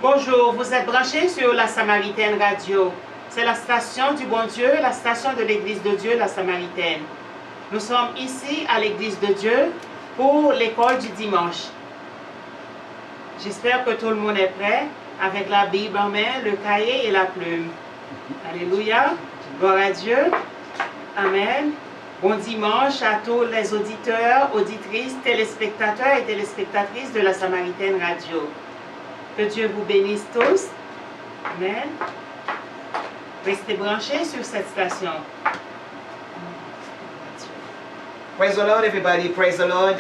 Bonjour, vous êtes branchés sur la Samaritaine Radio. C'est la station du bon Dieu, la station de l'Église de Dieu, la Samaritaine. Nous sommes ici à l'Église de Dieu pour l'école du dimanche. J'espère que tout le monde est prêt avec la Bible en main, le cahier et la plume. Alléluia, gloire à Dieu. Amen. Bon dimanche à tous les auditeurs, auditrices, téléspectateurs et téléspectatrices de la Samaritaine Radio. Que Dieu vous bénisse tous. Amen. Restez branchés sur cette station. Praise the Lord, everybody. Praise the Lord.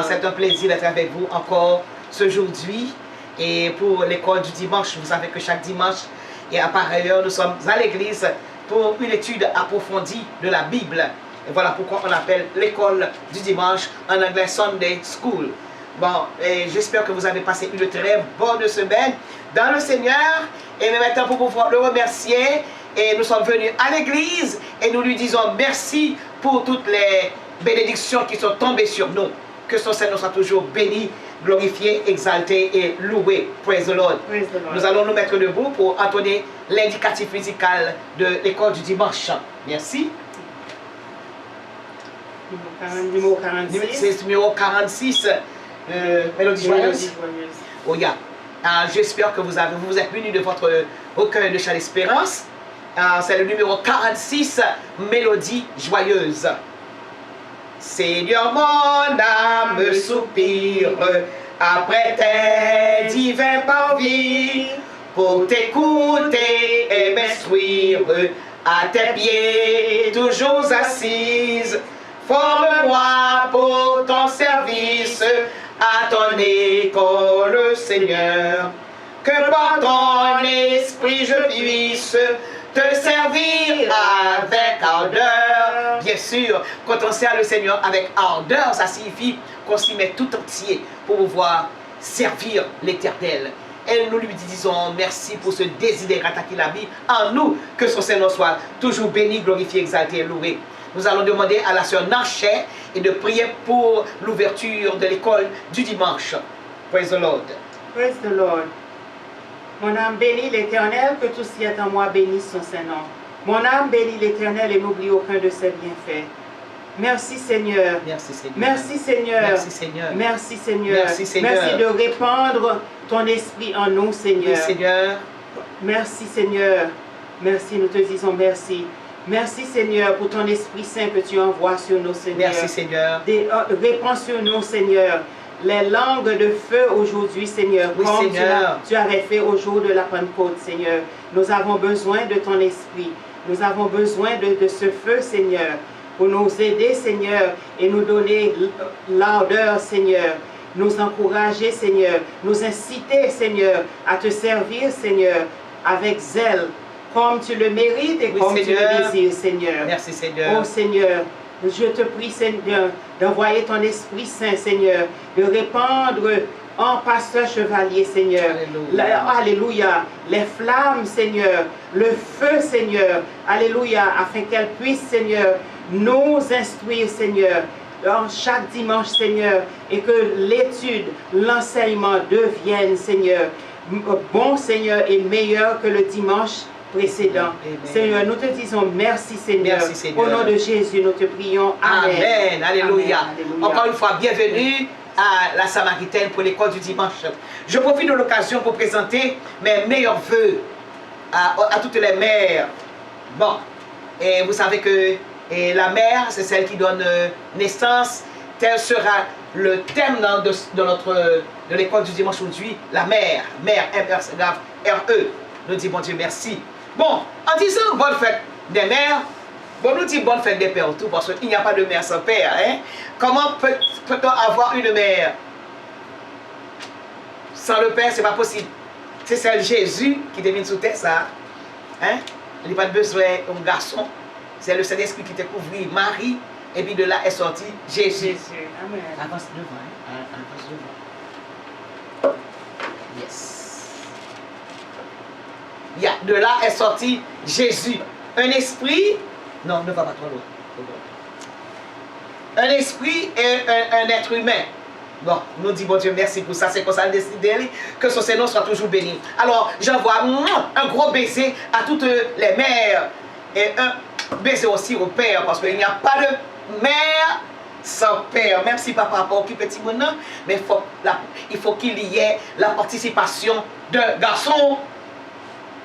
C'est un plaisir d'être avec vous encore aujourd'hui. Et pour l'école du dimanche, vous savez que chaque dimanche, et à par ailleurs, nous sommes à l'église pour une étude approfondie de la Bible. Et voilà pourquoi on appelle l'école du dimanche en anglais Sunday School. Bon, et j'espère que vous avez passé une très bonne semaine dans le Seigneur. Et maintenant, pour pouvoir le remercier, et nous sommes venus à l'église et nous lui disons merci pour toutes les bénédictions qui sont tombées sur nous. Que son Seigneur soit toujours béni, glorifié, exalté et loué. Praise the Lord. Praise the Lord. Nous allons nous mettre debout pour entonner l'indicatif musical de l'école du dimanche. Merci. Numéro 46. C'est numéro 46. Mélodie joyeuse. Oh, yeah. J'espère que vous êtes venus de votre recueil de chants d'espérance. C'est le numéro 46, Mélodie joyeuse. Seigneur, mon âme soupire après tes divins parvis pour t'écouter et m'instruire à tes pieds toujours assise. Forme-moi pour ton service à ton école, Seigneur, que par ton esprit je puisse te servir avec ardeur. Bien sûr, quand on sert le Seigneur avec ardeur, ça signifie qu'on s'y met tout entier pour pouvoir servir l'Éternel. Et nous lui disons merci pour ce désidérata qu'il a mis en nous, que son Seigneur soit toujours béni, glorifié, exalté et loué. Nous allons demander à la sœur Naché et de prier pour l'ouverture de l'école du dimanche. Praise the Lord. Praise the Lord. Mon âme bénit l'Éternel, que tout ce qui est en moi bénisse son Saint-Nom. Mon âme bénit l'Éternel et n'oublie aucun de ses bienfaits. Merci Seigneur. Merci Seigneur. Merci Seigneur. Merci Seigneur. Merci Seigneur. Merci Seigneur. Merci de répandre ton esprit en nous, Seigneur. Oui, Seigneur. Merci Seigneur. Merci, nous te disons merci. Merci Seigneur pour ton Esprit Saint que tu envoies sur nous, Seigneur. Merci Seigneur. Répands sur nous, Seigneur, les langues de feu aujourd'hui, Seigneur, oui, comme Seigneur. Tu avais fait au jour de la Pentecôte, Seigneur. Nous avons besoin de ton Esprit. Nous avons besoin de ce feu, Seigneur, pour nous aider, Seigneur, et nous donner l'ardeur, Seigneur. Nous encourager, Seigneur. Nous inciter, Seigneur, à te servir, Seigneur, avec zèle, comme tu le mérites et oui, comme Seigneur. Tu le désires, Seigneur. Merci, Seigneur. Oh, Seigneur, je te prie, Seigneur, d'envoyer ton Esprit Saint, Seigneur, de répandre en pasteur chevalier, Seigneur. Alléluia. Alléluia. Les flammes, Seigneur. Le feu, Seigneur. Alléluia. Afin qu'elle puisse, Seigneur, nous instruire, Seigneur, chaque dimanche, Seigneur, et que l'étude, l'enseignement deviennent, Seigneur, bon, Seigneur, et meilleur que le dimanche précédent. Amen. Seigneur, nous te disons merci, Seigneur. Merci, Seigneur. Au nom de Jésus, nous te prions. Amen. Amen. Alléluia. Amen. Alléluia. Encore une fois, bienvenue à la Samaritaine pour l'école du dimanche. Je profite de l'occasion pour présenter mes meilleurs vœux à toutes les mères. Bon, et vous savez que la mère, c'est celle qui donne naissance. Tel sera le thème de l'école du dimanche aujourd'hui. La mère. Mère, M-R-E. Nous disons, bon Dieu, merci. Bon, en disant bonne fête des mères, bon, nous disons bonne fête des pères tout, parce qu'il n'y a pas de mère sans père. Hein? Comment peut-on avoir une mère sans le père? C'est pas possible. C'est celle Jésus qui devine sous terre, ça. Hein? Il n'y a pas de besoin d'un garçon. C'est le Saint-Esprit qui te couvrit Marie, et puis de là est sorti Jésus. Amen. Avance devant, hein? Avance devant. Yes. De là est sorti Jésus. Un esprit, non, ne va pas trop loin. Un esprit et un être humain. Bon, nous disons, bon Dieu, merci pour ça. C'est comme ça, décidé que son Seigneur soit toujours béni. Alors, j'envoie un gros baiser à toutes les mères et un baiser aussi au père, parce qu'il n'y a pas de mère sans père. Même si papa n'a pas occupé petit moment, mais il faut qu'il y ait la participation d'un garçon,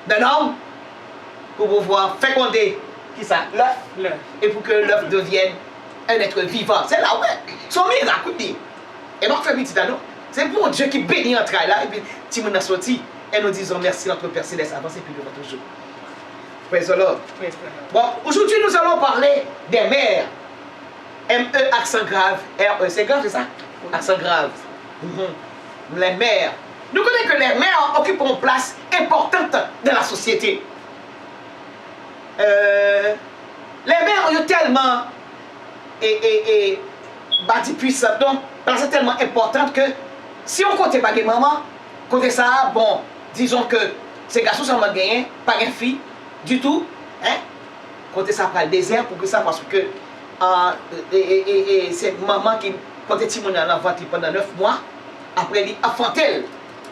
d'un homme, pour pouvoir féconder qui ça, l'œuf, et pour que l'œuf devienne un être vivant. C'est là, ouais, son miracle. Et moi, je fais c'est pour Dieu qui bénit entre là, et puis, si on a sorti, et nous disons merci notre Père Céleste, avancez plus devant toujours. Praise the Lord. Bon, aujourd'hui, nous allons parler des mères. M-E, accent grave, R-E, c'est grave, c'est ça? Accent grave. Les mères. Nous connaissons que les mères occupent une place importante dans la société. Les mères ont tellement bâti puissante, donc, c'est tellement importante que si on compte pas des mamans, côté ça, bon, disons que ces garçons sont gagnés, pas de filles, du tout, hein? Côté ça, pas le désert pour que ça, parce que c'est maman qui, quand tu es dans ventre pendant 9 mois, après elle enfantelle,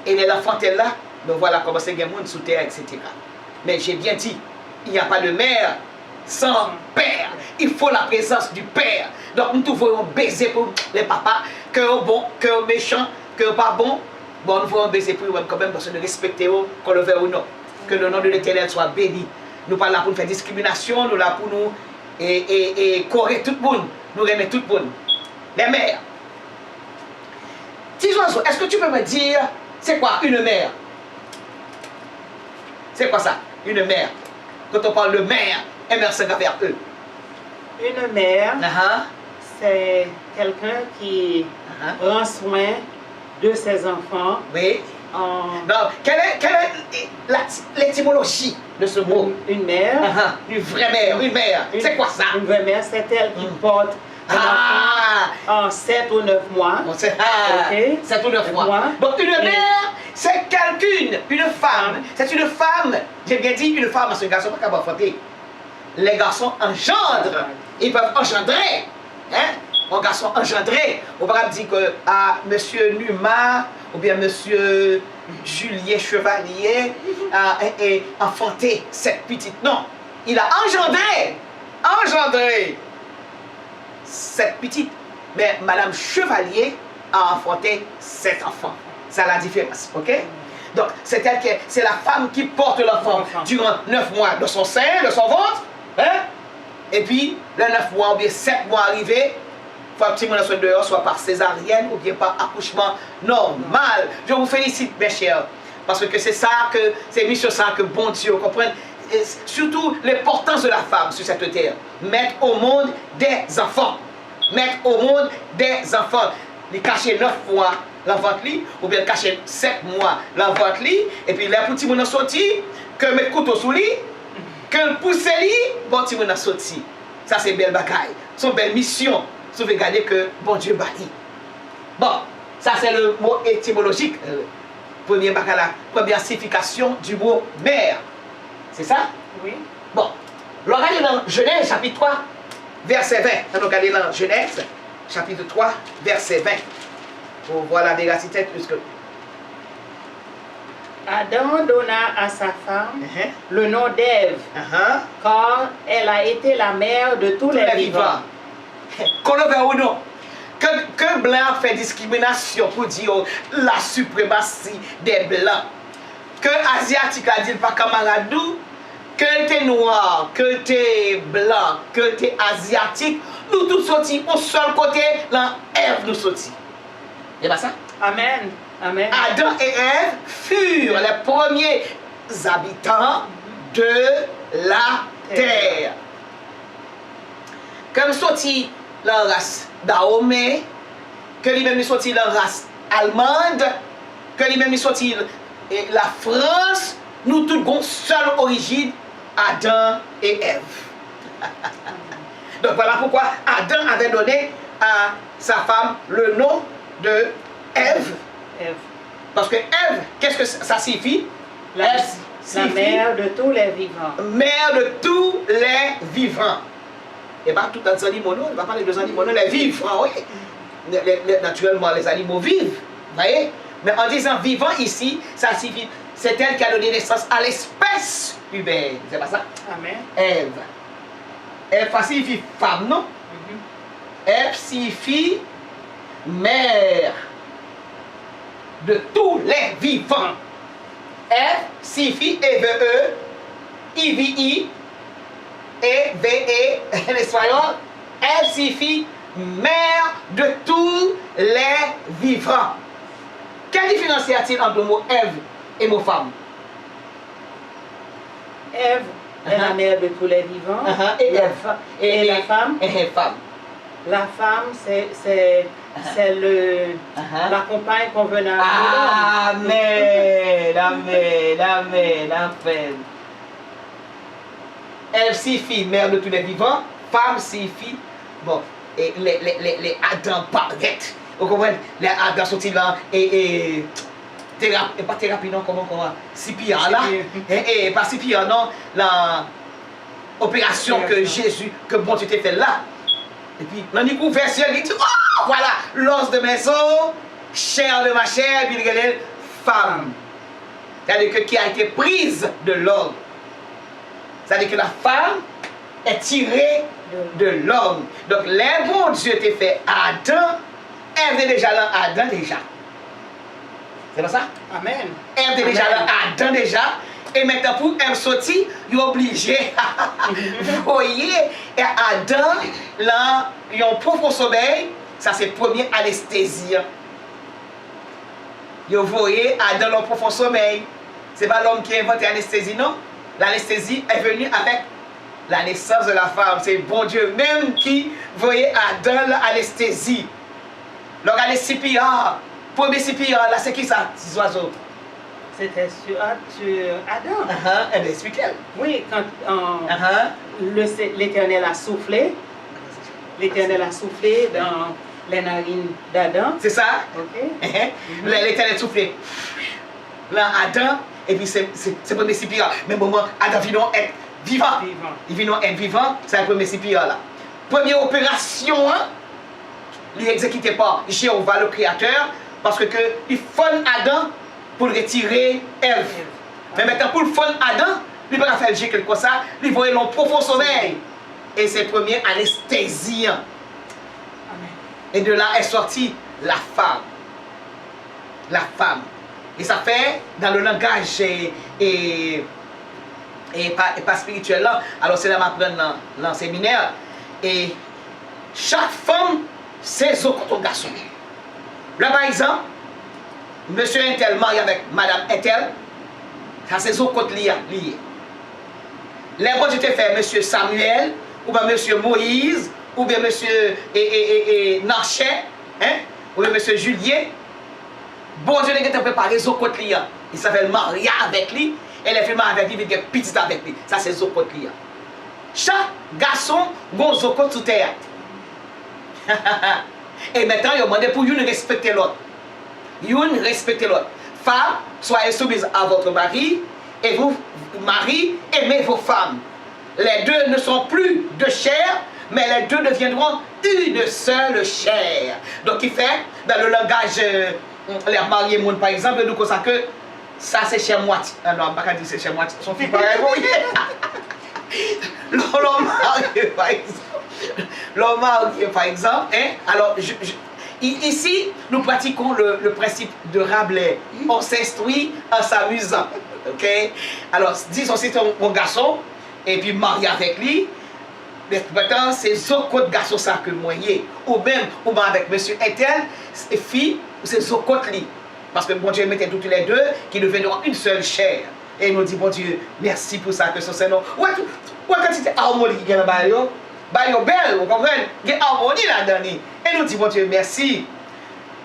et l'enfantelle là, donc voilà comment c'est monde sous terre, etc. Mais j'ai bien dit, il n'y a pas de mère sans père. Il faut la présence du père. Donc nous voulons baiser pour les papas, que bon, que méchant, que pas bon. Bon, nous voulons baiser pour eux quand même parce que nous respectons, qu'on le veut ou non. Que le nom de l'Éternel soit béni. Nous ne sommes pas là pour faire discrimination, nous sommes là pour nous corriger tout le monde. Nous remettre tout le monde. Les mères. Tisoiseau, est-ce que tu peux me dire, c'est quoi une mère? C'est quoi ça, une mère? Quand on parle de mère, MR5 vers eux. Une mère, c'est quelqu'un qui prend soin de ses enfants. Oui. Donc, quelle est l'étymologie de ce mot? Une mère. Une vraie mère, une mère. C'est quoi ça? Une vraie mère, c'est elle qui porte un enfant en 7 ou 9 mois. 7 ou 9 mois. Donc, une mère, c'est quelqu'une, une femme. C'est une femme, j'ai bien dit une femme, parce que un garçon pas capable de faire. Les garçons engendrent. Ils peuvent engendrer. Hein? Un garçon engendré. On va pas dire que monsieur Numa ou bien monsieur Julien Chevalier a enfanté cette petite. Non. Il a engendré cette petite. Mais Madame Chevalier a enfanté 7 enfants. C'est la différence. Ok? Donc, c'est elle qui c'est la femme qui porte l'enfant durant 9 mois de son sein, de son ventre. Hein? Et puis, les 9 mois ou bien 7 mois arrivés, il faut que petit monde soit dehors, soit par césarienne ou bien par accouchement normal. Je vous félicite, mes chers, parce que c'est ça que, c'est mis sur ça que bon Dieu comprenne, et surtout l'importance de la femme sur cette terre. Mettre au monde des enfants. Mettre au monde des enfants. Les cacher 9 mois l'enfant li, ou bien cacher 7 mois l'enfant li, et puis les petits monde sorti, que mettre couteau sous lui, que le pousse li, bon petit monde sorti. Ça c'est belle bagaille. C'est une belle mission. Vous pouvez regarder que bon Dieu bâtit. Bon, ça c'est le mot étymologique. Première signification du mot mère. C'est ça? Oui. Bon, on va regarder dans Genèse chapitre 3, verset 20. On va regarder dans Genèse chapitre 3, verset 20. Pour voir la véracité plus que. Adam donna à sa femme le nom d'Ève, car elle a été la mère de tous les vivants. Qu'on le veut ou non, que blanc fait discrimination pour dire la suprématie des blancs, que asiatique a dit pas camarade nous, que t'es noir, que t'es blanc, que t'es asiatique, nous tous sortis au seul côté, là, Ève nous sortis. C'est pas ça? Amen. Amen. Adam et Ève furent les premiers habitants de la terre. Comme sorti la race Dahomey, que lui-même sorti la race allemande, que lui-même sorti la France, nous tous avons seule origine, Adam et Ève. Donc voilà pourquoi Adam avait donné à sa femme le nom de Ève. Parce que Ève, qu'est-ce que ça signifie? La mère de tous les vivants. Mère de tous les vivants. Et pas tout un animal, on va parler de animaux, les vivants, oui. naturellement, les animaux vivent. Vous voyez? Mais en disant vivant ici, ça signifie, c'est elle qui a donné naissance à l'espèce humaine. C'est pas ça? Amen. Ève. Ève, ça signifie femme, non? Ève signifie mère de tous les vivants. Ève signifie EVE, IVI, EVE, en espagnol. Ève signifie mère de tous les vivants. Quelle différence y a-t-il entre le mot Ève et le mot femme? Ève est la mère de tous les vivants. Et la, Ève. et la femme? Femme. La femme, c'est la compagne convenable. Amen, amen, amen, amen. Ève signifie mère de tous les vivants. Femme signifie, bon, et les Adam paraît. Vous comprenez? Les Adam sont-ils là et thérapie, pas thérapie non, comment, CPR là. Et pas CPR non, l'opération que Jésus, que bon Dieu t'a fait là. Et puis, dans le verset, il dit, oh, voilà, l'os de mes os, chair de ma chair, puis il regarde femme. C'est-à-dire que qui a été prise de l'homme. C'est-à-dire que la femme est tirée de l'homme. Donc, les bons Dieu t'a fait Adam, Ève est déjà là, Adam déjà. C'est pas ça? Amen. Ève est déjà là, Adam déjà. Et maintenant, pour Ève sortir, il est obligé. Vous voyez, et Adam, là, il a un profond sommeil. Ça, c'est première anesthésie. Vous voyez, Adam, a un profond sommeil. Ce n'est pas l'homme qui a inventé l'anesthésie, non? L'anesthésie est venue avec la naissance de la femme. C'est bon Dieu même qui, vous voyez, Adam, l'anesthésie. Donc, les CPR, premier CPR, là, c'est qui ça, ces oiseaux? C'était sur Adam. Elle explique-elle. Oui, quand l'Éternel a soufflé, dans les narines d'Adam. C'est ça? Ok. L'Éternel a soufflé. Là, Adam, et puis c'est le premier CPR. Mais moment, Adam vient être vivant. Il vient être vivant, c'est le premier CPR là. Première opération, hein? Il n'est exécuté par Jéhovah le Créateur, parce que il faut Adam pour retirer Ève. Mais maintenant, pour le fond Adam, il ne peut pas faire quelque chose comme ça, il voit un profond sommeil. Et c'est le premier anesthésie. Et de là est sortie la femme. La femme. Et ça fait, dans le langage et pas spirituel là, alors c'est là que je dans le séminaire. Et chaque femme, c'est son garçon. Là, par exemple, monsieur Intel marié avec madame Intel, ça c'est son côté lié. Les bon Dieu te fait monsieur Samuel, ou bien monsieur Moïse, ou bien monsieur Narchet, hein, ou bien monsieur Julien. Bon Dieu n'a pas préparé son côté lié. Il s'appelle Maria avec lui, et les filles avec lui, il est petit avec lui. Ça c'est son côté lié. Chaque garçon a son côté sous terre. Et maintenant, il a demandé pour une respecter l'autre. Une respecter l'autre. Femme, soyez soumise à votre mari, et vous, mari, aimez vos femmes. Les deux ne sont plus de chair, mais les deux deviendront une seule chair. Donc, il fait, dans le langage, les mariés monde, par exemple, nous consacrons que ça c'est chez moitié. Ah non, je ne vais pas dire c'est chez moitié. Son fils pareil, oui. L'homme marié, par exemple. L'homme marié, par exemple, hein? Alors, ici, nous pratiquons le principe de Rabelais. On s'instruit en s'amusant. Ok? Alors, disons, c'est mon garçon, et puis marié avec lui. Mais maintenant, c'est autres garçon ça que moyen. Ou même, avec monsieur Intel, fille, c'est autres lui. Parce que bon Dieu mettait toutes les deux qui deviendront une seule chair. Et il nous dit, bon Dieu, merci pour ça, que ce soit non. Ouais, quand c'était harmonie qui est dans le bail, belle, vous comprenez? Il y a harmonie là-dedans. Et nous dit, bon Dieu, merci.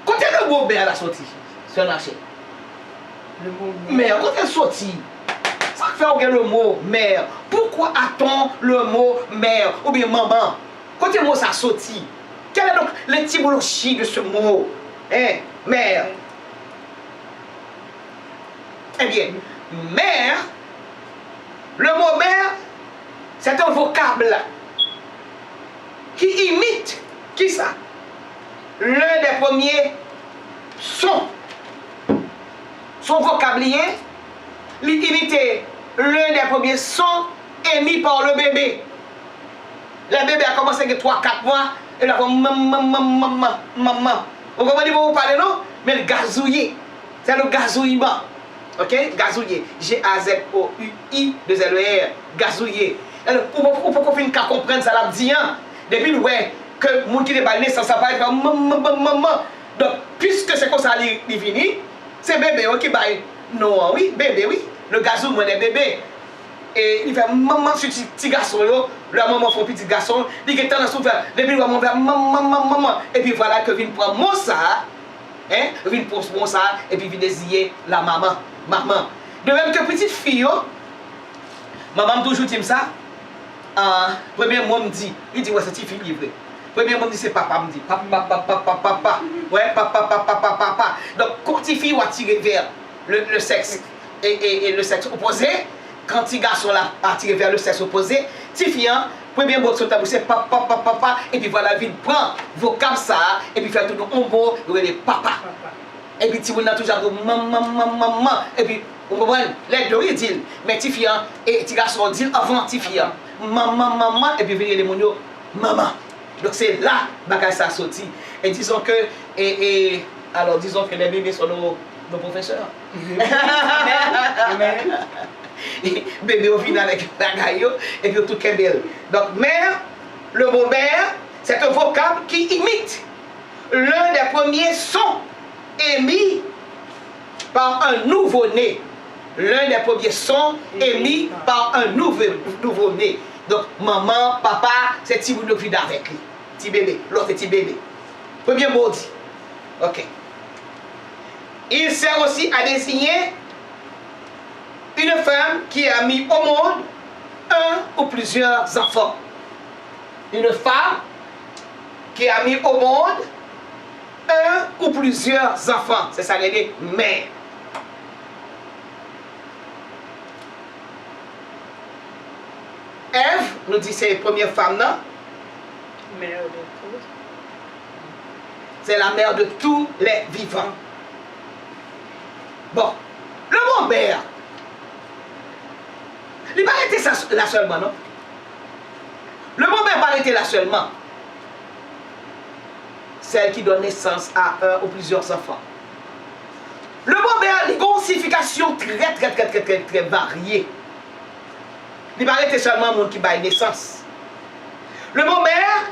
Quand le mot belle a sorti sur le marché? Le mot mère, quand elle sorti, ça fait regarder le mot mère. Pourquoi a-t-on le mot mère ou bien maman? Quand le mot ça sorti, quelle est donc l'étymologie de ce mot? Hein? Mère. Eh bien, mère, le mot mère, c'est un vocable qui imite, qui ça? l'un des premiers sons. Son vocabulaire, l'imiter l'un des premiers sons émis par le bébé. Le bébé a commencé avec 3-4 mois, et là, maman. Vous comprenez pourquoi vous parlez, non? Mais le gazouiller, c'est le gazouillement. Ok? Gazouiller. G-A-Z-O-U-I-2-L-E-R. Gazouiller. Pour qu'on finisse qu'à comprendre ça, là, dit, depuis ouais, que le monde qui n'est pas né, ça va être maman. Donc, puisque c'est comme ça, il finit, c'est bébé qui va. Non, oui, bébé, oui. Le gazou, moi, est bébé. Et il fait maman sur petit garçon, la maman fait un petit garçon, il est dans son frère, depuis le maman fait maman. Et puis voilà que vient prendre mon ça, vient prendre mon ça, et puis vient désigner la maman. De même que petite fille, maman toujours dit ça. Premier mot me dit, il dit ouais, c'est fille livrée. Premier mot me dit c'est papa, me dit papa. Ouais, papa. Donc quand petite fille va tirer vers le sexe et le sexe opposé, quand petit garçon là a tiré vers le sexe opposé, petit fille, premier mot sur ta bouche c'est papa, et puis voilà, il prend vocable ça, et puis fait tout le mot, il dit papa. Et puis petit monde a toujours maman, et puis vous comprenez, les deux ils disent, mais petit fille et petit garçon disent avant petit fille, maman, et puis venir les monos, maman. Donc c'est là que ça sorti. Et disons que, alors disons que les bébés sont nos professeurs. Amen. Bébé au final avec la gaillot et puis tout est belle. Donc mère, le mot mère, c'est un vocable qui imite l'un des premiers sons émis par un nouveau-né. L'un des premiers sons émis par un nouveau-né. Donc maman, papa, c'est petit bout de vie avec lui. Petit bébé, l'autre petit bébé. Premier mot dit. Ok. Il sert aussi à désigner une femme qui a mis au monde un ou plusieurs enfants. Une femme qui a mis au monde un ou plusieurs enfants. C'est ça qu'elle dit, mère. Ève, nous dit c'est la première femme, non? Mère de tous. C'est la mère de tous les vivants. Bon, le mot mère, il n'a pas été là seulement, non? Le mot mère n'a pas été là seulement. Celle qui donne naissance à un ou plusieurs enfants. Le mot mère a une signification très variée. Il n'a pas été seulement le monde qui baille naissance. Le mot mère,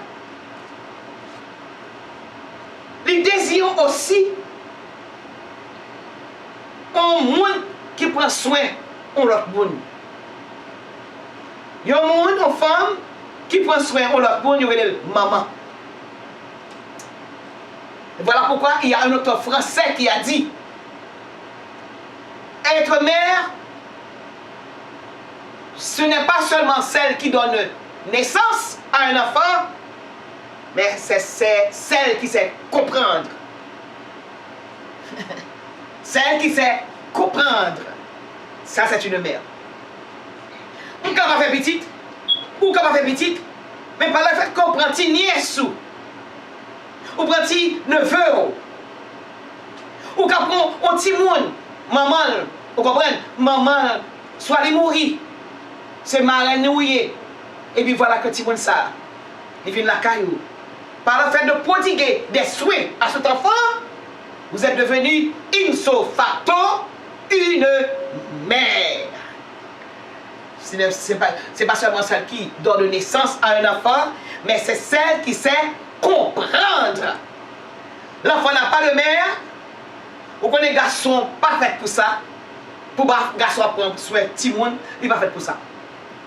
il désire aussi un monde qui prend soin de l'autre monde. Il y a un monde, une femme qui prend soin de l'autre monde, il y a maman. Et voilà pourquoi il y a un auteur français qui a dit être mère, ce n'est pas seulement celle qui donne naissance à un enfant, mais c'est celle qui sait comprendre. Celle qui sait comprendre. Ça, c'est une mère. Ou quand on fait petite, mais par le fait qu'on prend petit nièce ou prend petit neveu, ou quand on prend petit monde, maman, vous comprenez, maman, soit les mourir, c'est marraine nouillé, et puis voilà que petit monde ça, il vient la caillou. Par le fait de prodiguer des soins à cet enfant, vous êtes devenu ipso facto une mère. Ce n'est pas seulement celle qui donne naissance à un enfant, mais c'est celle qui sait comprendre. L'enfant n'a pas de mère. Vous connaissez garçon pas fait pour ça. Pour garçon prendre soin de petit monde, il n'est pas fait pour ça.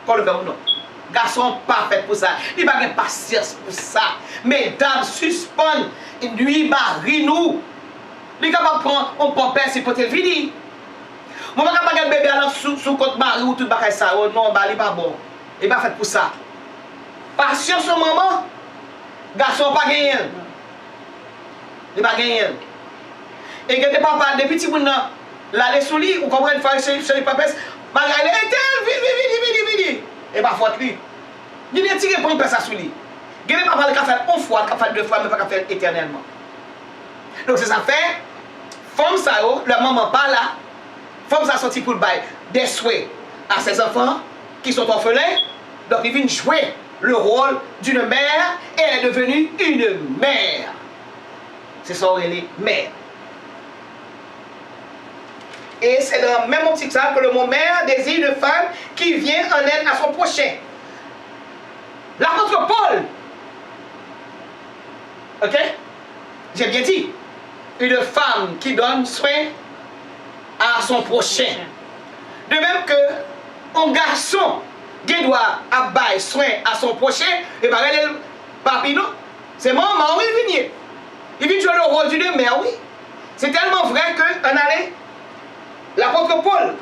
Qu'on le veut ou non. Garçon pas fait pour ça. Il n'a pas de patience pour ça. Mesdames, suspendent, lui, marie-nous. Il est capable de prendre un pampers si peut-être fini. Je ne peux pas faire bébé sous compte mari ou tout le ça. Oh non, il n'est pas bon. Il n'est pas fait pour ça. Patience au moment, garçon pas gagné. Il n'est pas gagné. Et quand papa, depuis petit monde là, les souliers, vous comprenez, il faut aller pampers. Marie, vite. Et pas faute lui. Il vient tirer pampers à souliers. Il ne peut pas faire une fois, il peut faire deux fois, mais pas faire éternellement. Donc c'est ça fait, femme ça, la maman pas là, femme ça sorti pour le bail des souhaits à ses enfants qui sont orphelins. Donc il vient jouer le rôle d'une mère et elle est devenue une mère. C'est ça, elle est mère. Et c'est dans le même optique que le mot mère désigne une femme qui vient en aide à son prochain. L'apôtre Paul, ok? J'ai bien dit, une femme qui donne soin à son prochain. De même que un garçon qui doit avoir soin à son prochain, et bien le papi, non? C'est maman, oui, il vient. Il vient jouer le rôle d'une mère, oui. C'est tellement vrai que, en allée, l'apôtre Paul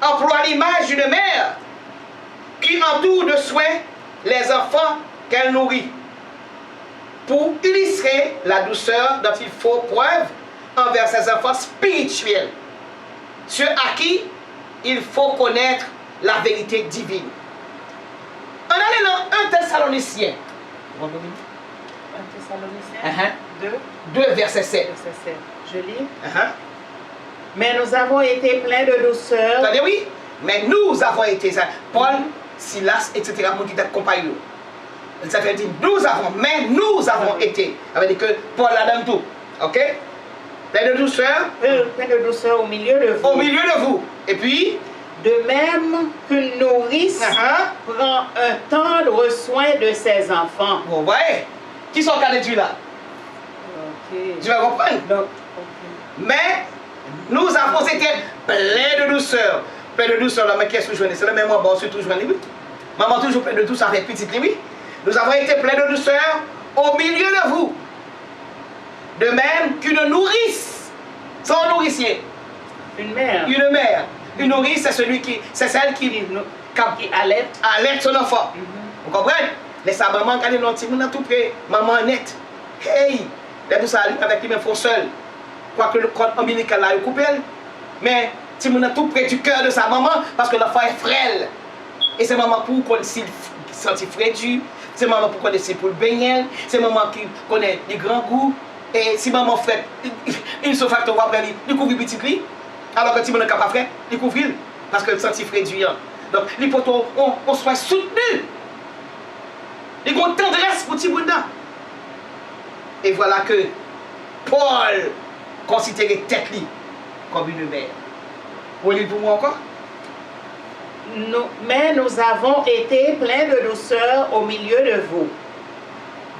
emploie l'image d'une mère qui entoure de soins les enfants qu'elle nourrit pour illustrer la douceur dont il faut preuve envers ses enfants spirituels, ceux à qui il faut connaître la vérité divine. On allait dans 1 Thessaloniciens. 1 Thessaloniciens 2, verset 7. Verset 7. Je lis. Mais nous avons été pleins de douceur. Attendez, oui. Mais nous avons été, ça. Paul, Silas, etc., mon qui accompagne. Ça veut dire nous avons été. Ça veut dire que Paul a dans tout. Ok? Plein de douceur. Plein de douceur au milieu de vous. Au milieu de vous. Et puis, de même qu'une nourrice prend un tendre soin de ses enfants. Vous voyez? Qui sont cas de là? Ok. Tu vas comprendre? Donc, mais nous avons été pleins de douceur. Plein de douceur, là, mais qu'est-ce que je veux dire? C'est le même bon, c'est toujours oui. Maman toujours plein de douceur avec petite oui. Nous avons été pleins de douceur au milieu de vous. De même qu'une nourrice, son nourricier. Une mère. Une mère. Une nourrice, c'est celle qui alerte son enfant. Vous comprenez? Laisse sa maman quand elle est petit, tout près. Maman nette. Hey! Les tout ça avec lui, mais il faut seul. Quoique le code ombilical là, il coupe elle. Mais si on est tout près du cœur de sa maman, parce que l'enfant est frêle. Et c'est maman pour qu'on s'il senti frédu. C'est maman pour qu'on essaie pour le baigner. C'est maman qui connaît les grands goûts. Et si maman fait, il se fait après il couvre petit lit. Alors que si on est capable de faire, il couvre parce que le senti frédu. Donc, il faut qu'on soit soutenu. Il faut une tendresse pour petit bout. Et voilà que Paul considérait tête comme une mère. Vous voyez pour moi encore? Mais nous avons été pleins de douceur au milieu de vous.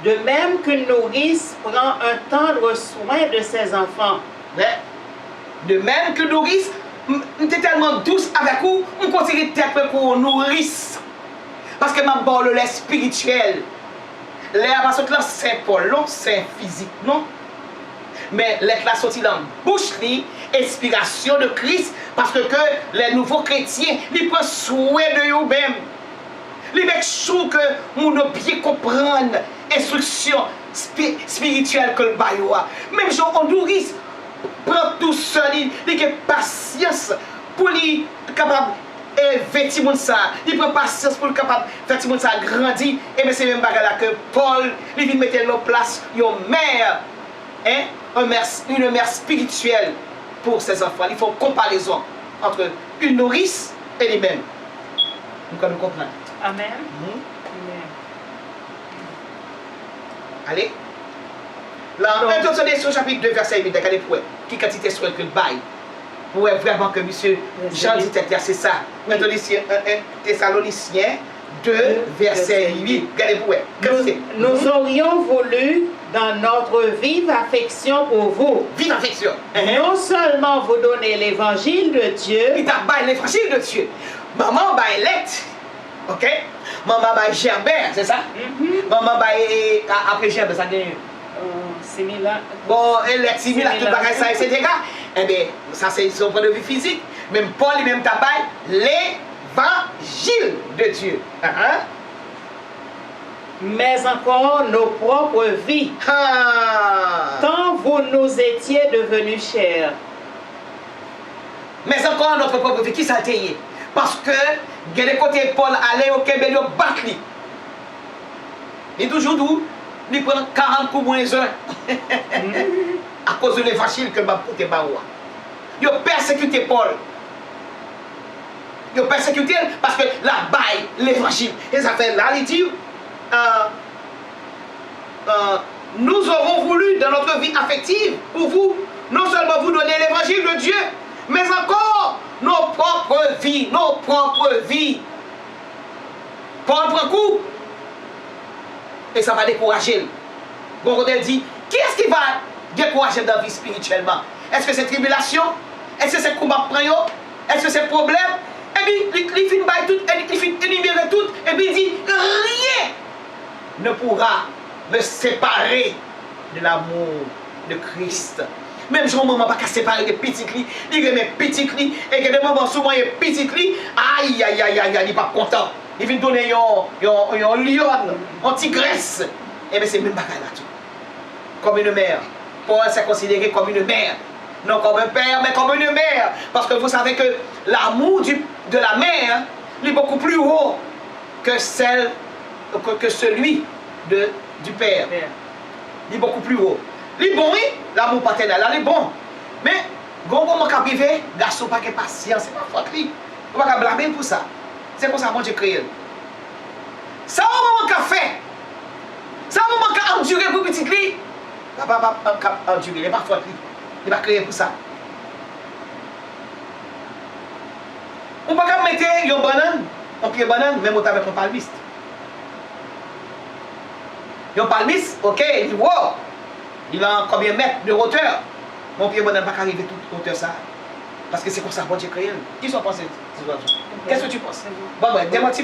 De même qu'une nourrice prend un tendre soin de ses enfants. Mais, de même que nourrice, était tellement douce avec vous, on continue d'être pour nourrice. Parce que ma bonne le lait spirituel. L'air va sortir saint Paul, non, saint physique, non. Mais l'air va sortir dans la bouche, inspiration de Christ, parce que les nouveaux chrétiens, ils prennent soin de eux-mêmes. Ils mettent sûr que nous devons bien comprendre l'instruction spirituelle que le baillot a. Même si on nourrit, prend tout seul, il a patience pour lui capable vêtir ça, il prend patience pour le capable faire ça grandir. Et bien c'est même bagarre là que Paul, il vient mettre en place une mère, une mère spirituelle pour ses enfants. Il faut une comparaison entre une nourrice et les mêmes. Nous comprenons. Amen. Amen. Allez. Là, 1 Thessaloniciens chapitre 2, verset 8, regardez pour qui quantité soit que le bail. Pour vraiment que monsieur Jean dit c'est ça. 1 Thessaloniciens 2, verset 8. Regardez pour nous aurions voulu, dans notre vive affection pour vous, vive affection, non seulement vous donner l'évangile de Dieu, il t'a baillé l'évangile de Dieu. Maman baille l'être. Ok? Maman baille Gerbert, c'est ça? Maman baille après Gerbert, ça gagne. Similaire. Bon, elle est similaire à tout bagage, ça, etc. Eh bien, ça c'est son point de vue physique. Même Paul, lui-même, tabac, l'évangile de Dieu. Mais encore nos propres vies. Tant vous nous étiez devenus chers. Mais encore notre propre vie, qui ça a été? Parce que, il y a des côtés Paul allait au Québec, il bat lui. Il est toujours doux. Il prend 40 pour moins 1. à cause de l'évangile que m'a porté Baroua. Ils ont persécuté Paul. Ils ont persécuté parce que la baille, l'évangile. Et ça fait là, il dit, nous aurons voulu dans notre vie affective, pour vous, non seulement vous donner l'évangile de Dieu, mais encore nos propres vies, Paul prend coup. Et ça va décourager. Gondel dit, qui est-ce qui va décourager dans la vie spirituellement? Est-ce que c'est tribulation? Est-ce que c'est combat prend? Est-ce que c'est problème? Et puis, il finit tout, il finit énumérer tout, et puis il dit, rien ne pourra me séparer de l'amour de Christ. Même si on ne peut pas séparer de petits clis, il remet petits clis, et que des moments souvent il y a petits clis, aïe, il n'est pas content. Il vient donner un lion, un tigresse. Et bien c'est même pas là tout. Comme une mère. Paul s'est considéré comme une mère. Non comme un père, mais comme une mère. Parce que vous savez que l'amour de la mère est beaucoup plus haut que celui du père. Il est beaucoup plus haut. Il est bon, oui, l'amour paternel, il est bon. Mais, quand on a privé, garçon pas de patience, c'est pas faute. On ne va pas blâmer pour ça. C'est pour ça que Dieu crée. Ça, on va faire. Ça, on va endurer pour petit lit. Papa va endurer, il n'est pas faute. Il va créer pour ça. On ne va pas mettre une banane, un pied banane, même avec un palmiste. Un palmiste, ok, il dit wow. Il a combien de mètres de hauteur? Mon pied banane ne va pas arriver toute hauteur ça. Parce que c'est comme ça que Dieu crée. Qui sont pensés? Qu'est-ce que tu penses? Bon, dis-moi si...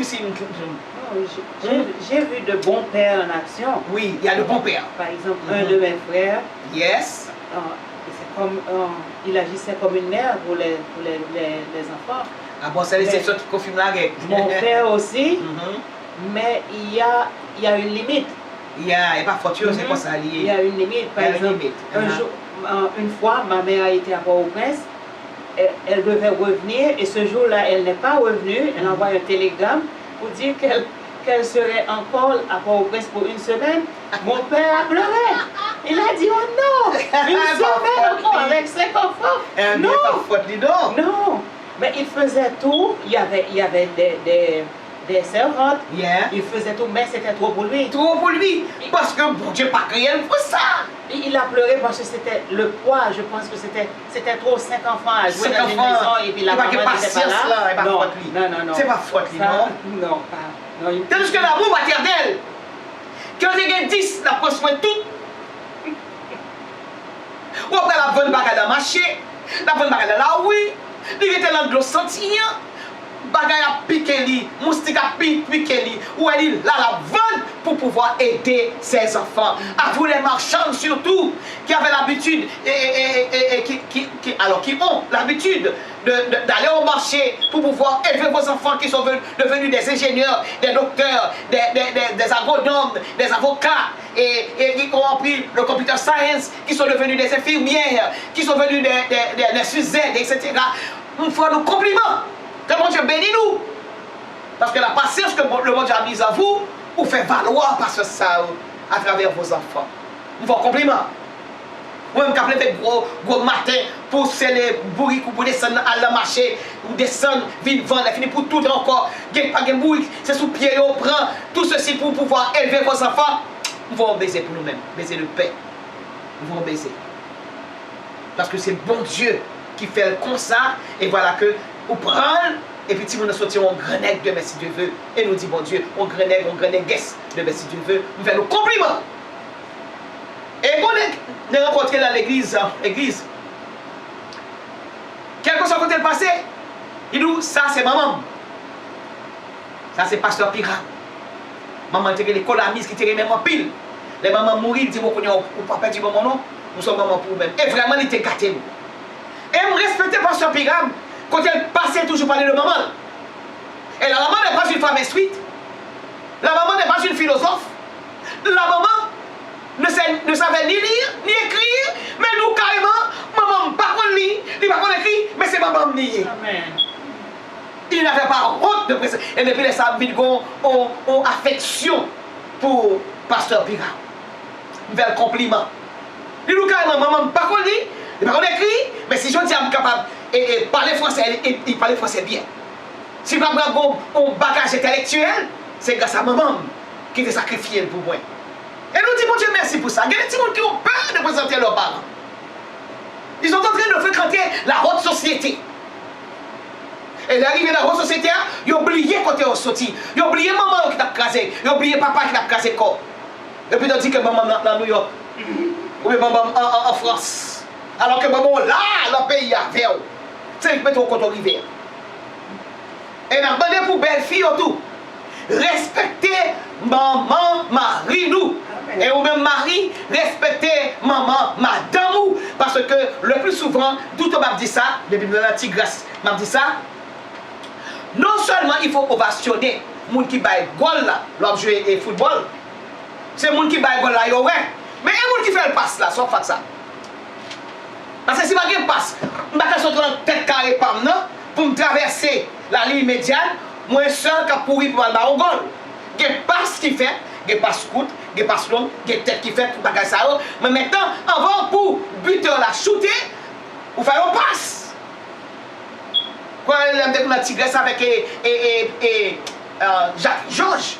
J'ai vu de bons pères en action. Oui, il y a de bons pères. Par exemple, un de mes frères. Yes. Il agissait comme une mère pour les enfants. Ah bon, c'est l'exception qui confirme la règle. Mon père aussi, mais il y a une limite. Il n'y a pas fortuit, c'est quoi ça lié? Il y a une limite. Par exemple, une fois, ma mère a été à Port-au-Prince. Elle devait revenir et ce jour-là, elle n'est pas revenue. Elle envoie un télégramme pour dire qu'elle serait encore à Port-au-Prince pour une semaine. Mon père a pleuré. Il a dit, oh non, une semaine encore avec 5 enfants. Non, non. Mais il faisait tout. Il y avait des servantes. Yeah. Il faisait tout, mais c'était trop pour lui. Trop pour lui. Parce que bon Dieu pas créé pour ça. Il a pleuré parce que c'était le poids. Je pense que c'était trop 5 enfants à jouer dans une maison et puis la maman n'était pas là. Non. C'est pas faute lui, non? Non, pas. Tandis que l'amour maternel, quand il y a 10, la prend soin tout. Ou après la bonne bagarre dans le marché, la bonne bagarre dans la rue, il était dans le sentiment. Bagay a piqué li, moustique a piqué li, ou elle est là la vente pour pouvoir aider ses enfants. À vous les marchands surtout, qui avaient l'habitude, qui ont l'habitude d'aller au marché pour pouvoir élever vos enfants qui sont devenus des ingénieurs, des docteurs, des agronomes, des avocats, et qui ont appris le computer science, qui sont devenus des infirmières, qui sont devenus des Suzannes, etc. Il faut nos compliments. Que mon Dieu bénit nous. Parce que la patience que le bon Dieu a mise à vous, vous fait valoir parce que ça à travers vos enfants. Vous faites compliment. Vous-même qui avez fait gros matin pour les bourriques ou pour descendre à la marché, ou descendre, vivre, fini pour tout encore. Pas de bourrique, c'est sous pied, on prend tout ceci pour pouvoir élever vos enfants. Nous allons baiser pour nous-mêmes, baiser de paix. Nous allons baiser. Parce que c'est bon Dieu qui fait comme ça, et voilà que on prend, et puis nous sortons en grenade de merci Dieu veut, et nous dit bon Dieu, on grenade guess de merci Dieu veut, nous faisons nos compliments. Et on est rencontré dans l'église, quelque chose côté le passé, il dit ça c'est maman, ça c'est pasteur Pira, maman était l'école amise qui était même en pile, les mamans mourir, dit bon qu'on papa dit maman non, nous sommes maman pour nous-mêmes, et vraiment il était gâté. Et me respecter pasteur Pira. Quand elle passait toujours parler de maman. Et la maman n'est pas une femme instruite. La maman n'est pas une philosophe. La maman ne savait ni lire, ni écrire. Mais nous, carrément, maman ne pas lire, il ne pas écrire, mais c'est maman qui lit. Il n'avait pas honte de presser. Et depuis les samedis, ont affection pour pasteur Pira. Un bel compliment. Il nous carrément, maman, pas qu'on lit, pas qu'on écrit, mais si je dis suis capable de parler français, il parle français bien. Si je ne prends pas un bagage intellectuel, c'est grâce à maman qui t'a sacrifié pour moi. Et nous disons, bon Dieu, merci pour ça. Il y a des gens qui ont peur de présenter leurs parents. Ils sont en train de fréquenter la haute société. Et l'arrivée dans la haute société, ils ont oublié quand ils ont sorti. Ils ont oublié maman qui t'a crasé. Ils ont oublié papa qui t'a crasé corps. Et puis ils ont dit que maman dans New York. Ou bien maman en France. Alors que maman là, le pays a fait. C'est mettre au compte rivière. Et on a demandé pour belle fille tout. Respectez maman, mari nous. Et ou même mari, respectez maman, madame ou. Parce que le plus souvent, tout le monde m'a dit ça, depuis la tigresse m'a dit ça. Non seulement il faut ovationner les gens qui baillent goal là, leur jouer au football. C'est les gens qui baillent goal là, ouais. Mais les gens qui font le passe là, sont pas ça. Parce que si je ne passe, je ne vais pas sortir en tête carrée par non pour me traverser la ligne médiane, moi seul qui a pourri pour aller au goal. Il y a passe qui fait, il y a passe courte, il y a passe longue, il y a tête qui fait pour bagager ça. Mais maintenant, avant pour buteur la shooter, vous faites un passe. Quand elle aime la tigresse avec Jacques Georges,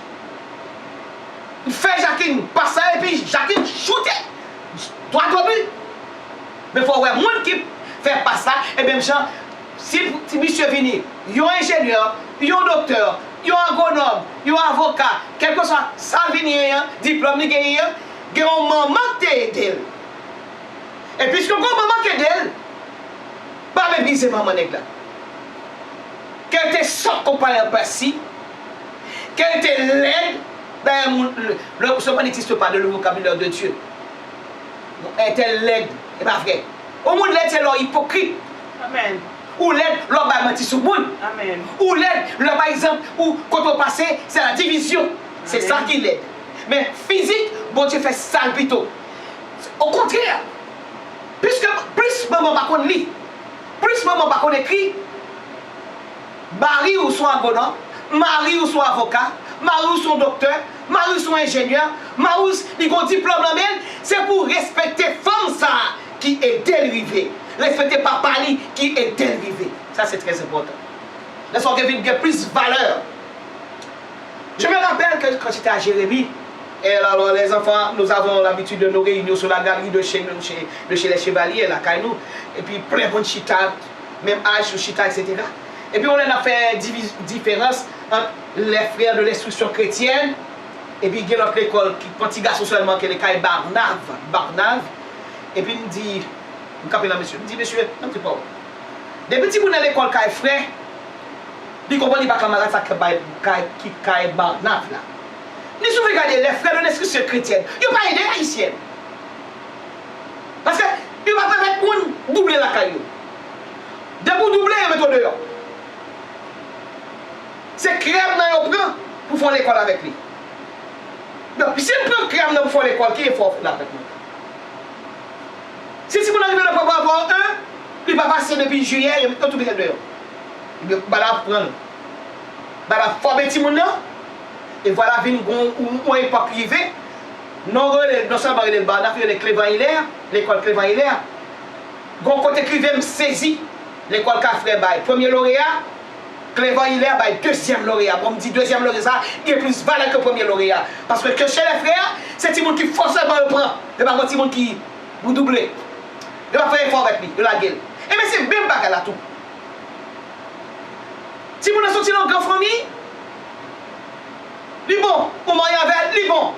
il fait Jacqueline passer et puis Jacqueline shooter. Droit au but. Mais il faut avoir moins qui fait pas ça. Et bien, si monsieur vient, il y a un ingénieur, il y a un docteur, il y a un agronome, il y a un avocat, quel que soit ça vient, diplôme, il y a un maman qui t'aide. Et puisque un maman qui t'aide, pas me viser maman là. Qu'elle était sorte comparée à Passy, qu'elle était laide, d'ailleurs, ce n'existe pas dans le vocabulaire de Dieu. Elle était laide, c'est pas vrai. Au monde laide, c'est leur hypocrite. Amen. Ou l'aide, leur va mentir sur le monde. Amen. Ou l'aide, leur par exemple, ou quand on passe, c'est la division. C'est ça qui l'aide. Mais physique, bon Dieu fait sale plutôt. Au contraire, puisque plus maman va qu'on lit, plus maman va qu'on écrit, mari ou soit agronome, mari ou soit avocat, mari ou soit docteur, mari ou soit ingénieur, mari ou il a un diplôme dans le c'est pour respecter femme ça qui est dérivée. Respecter papa qui est dérivé. Ça c'est très important. Laissons qu'il y ait plus de valeur. Je me rappelle que quand j'étais à Jérémie, et alors les enfants, nous avons l'habitude de nous réunir sur la galerie de chez les Chevaliers, la Kainou, et puis plein de chita, même âge ou chita, etc. Et puis on a fait différence entre les frères de l'instruction chrétienne, et puis il y a notre école qui petit garçon seulement qui est l'école Barnave. Et puis il me dit, monsieur, il me dit, monsieur, un petit peu. Des petits gens dans l'école qui est frère, ils comprennent pas camarade ça qui est Barnave là. Ni souvent regarder les frères de l'instruction chrétienne, ils n'ont pas aidé les haïtiens. Parce que ils ne vont pas mettre pour doubler la caillou. De pour doubler, ils mettent dehors. C'est crème dans le prend pour faire l'école avec lui. Donc, si on prend crème pour faire l'école, qui est fort là avec nous? Si vous arrivez à la avoir un, il va passer depuis juillet, il va tout mettre dehors. Il va la prendre. Il va la former petit monde. Et voilà, il y a une époque privée. Non seulement il y a le Barnaf, il y a Clévan-Hilaire, l'école Clévan-Hilaire. Gon côté écrivain me saisit l'école Cafré bail premier lauréat, Clévan-Hilaire bail deuxième lauréat. Bon, me dit deuxième lauréat, ça, il est plus valable que premier lauréat. Parce que chez les frères, c'est des gens qui forcément le prend. C'est pas des gens qui vous doublez. Il va faire effort avec lui, de la gueule. Et mais c'est même pas là tout. Si vous avez sorti dans une grande famille, c'est bon, au moyen avec, c'est bon.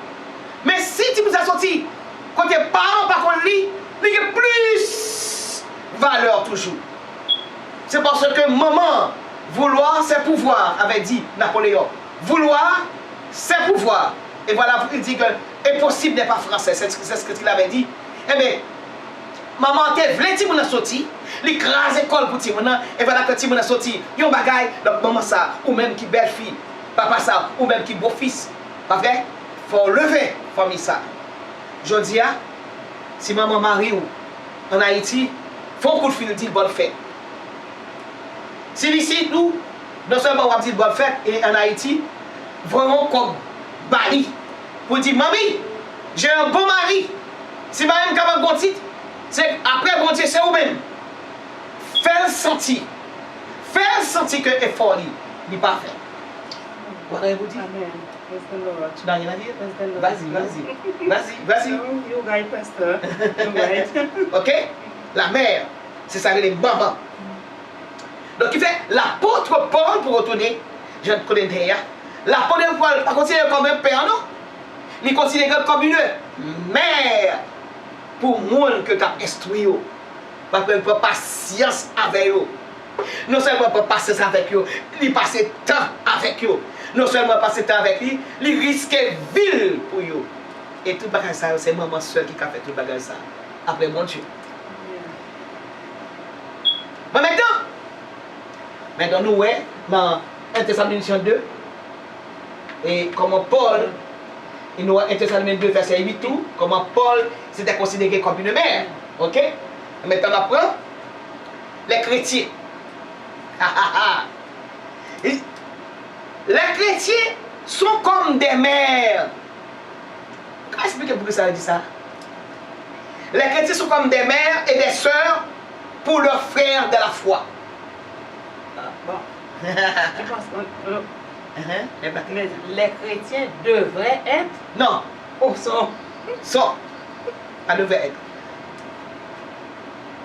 Mais si tu vous as sorti, quand tes parents par contre lit, il y a plus valeur toujours. C'est parce que maman, vouloir c'est pouvoir, avait dit Napoléon. Vouloir c'est pouvoir. Et voilà, il dit que impossible n'est pas français, c'est ce qu'il avait dit. Eh bien, maman te vle ti moun a sorti, li krase école pour ti moun, et voilà que ti moun a sorti, yon bagay, donc maman ça, ou même qui belle fille, papa ça, ou même qui beau fils. Pas vrai? Faut lever famille ça. Je dis, si maman marie ou en Haïti, faut qu'on file dit bonne fête. Si ici, nous, non seulement on dit bonne fête, et en Haïti, vraiment comme Bali, pour dire, mamie, j'ai un bon mari, Si je suis capable de titre, c'est après, bon Dieu, c'est vous-même. Faire sentir. Faire sentir que l'effort n'est pas fait. Vous avez vous dire? Amen. Praise the Lord. Tu n'as rien à dire? Praise the Lord. Vas-y. You're right, pastor. You're right. Ok? La mère, c'est ça, les mamans. Donc, il fait l'apôtre Paul, pour retourner, je ne connais rien. L'apôtre Paul, pas considéré comme un père, non? Il est considéré comme une mère pour monde que tu as instruit. Parce qu'il peut patience avec eux. Non seulement peut passer avec eux, il passe temps avec eux. Non seulement passer temps avec lui, il risque ville pour eux. Et tout bagage ça, c'est maman seule qui a fait tout bagage ça. Après mon Dieu. Mais maintenant nous voyons dans 1 Thessaloniciens 2, et comment Paul, il nous 1 Thessaloniciens 2, verset 8, tout, comment Paul s'était considéré comme une mère. Ok? Maintenant on apprend les chrétiens. Les chrétiens sont comme des mères. Comment expliquer pourquoi ça dit ça? Les chrétiens sont comme des mères et des sœurs pour leurs frères de la foi. Bon. Je pense que les chrétiens devraient être. Non. Ou sont. Ça devait être.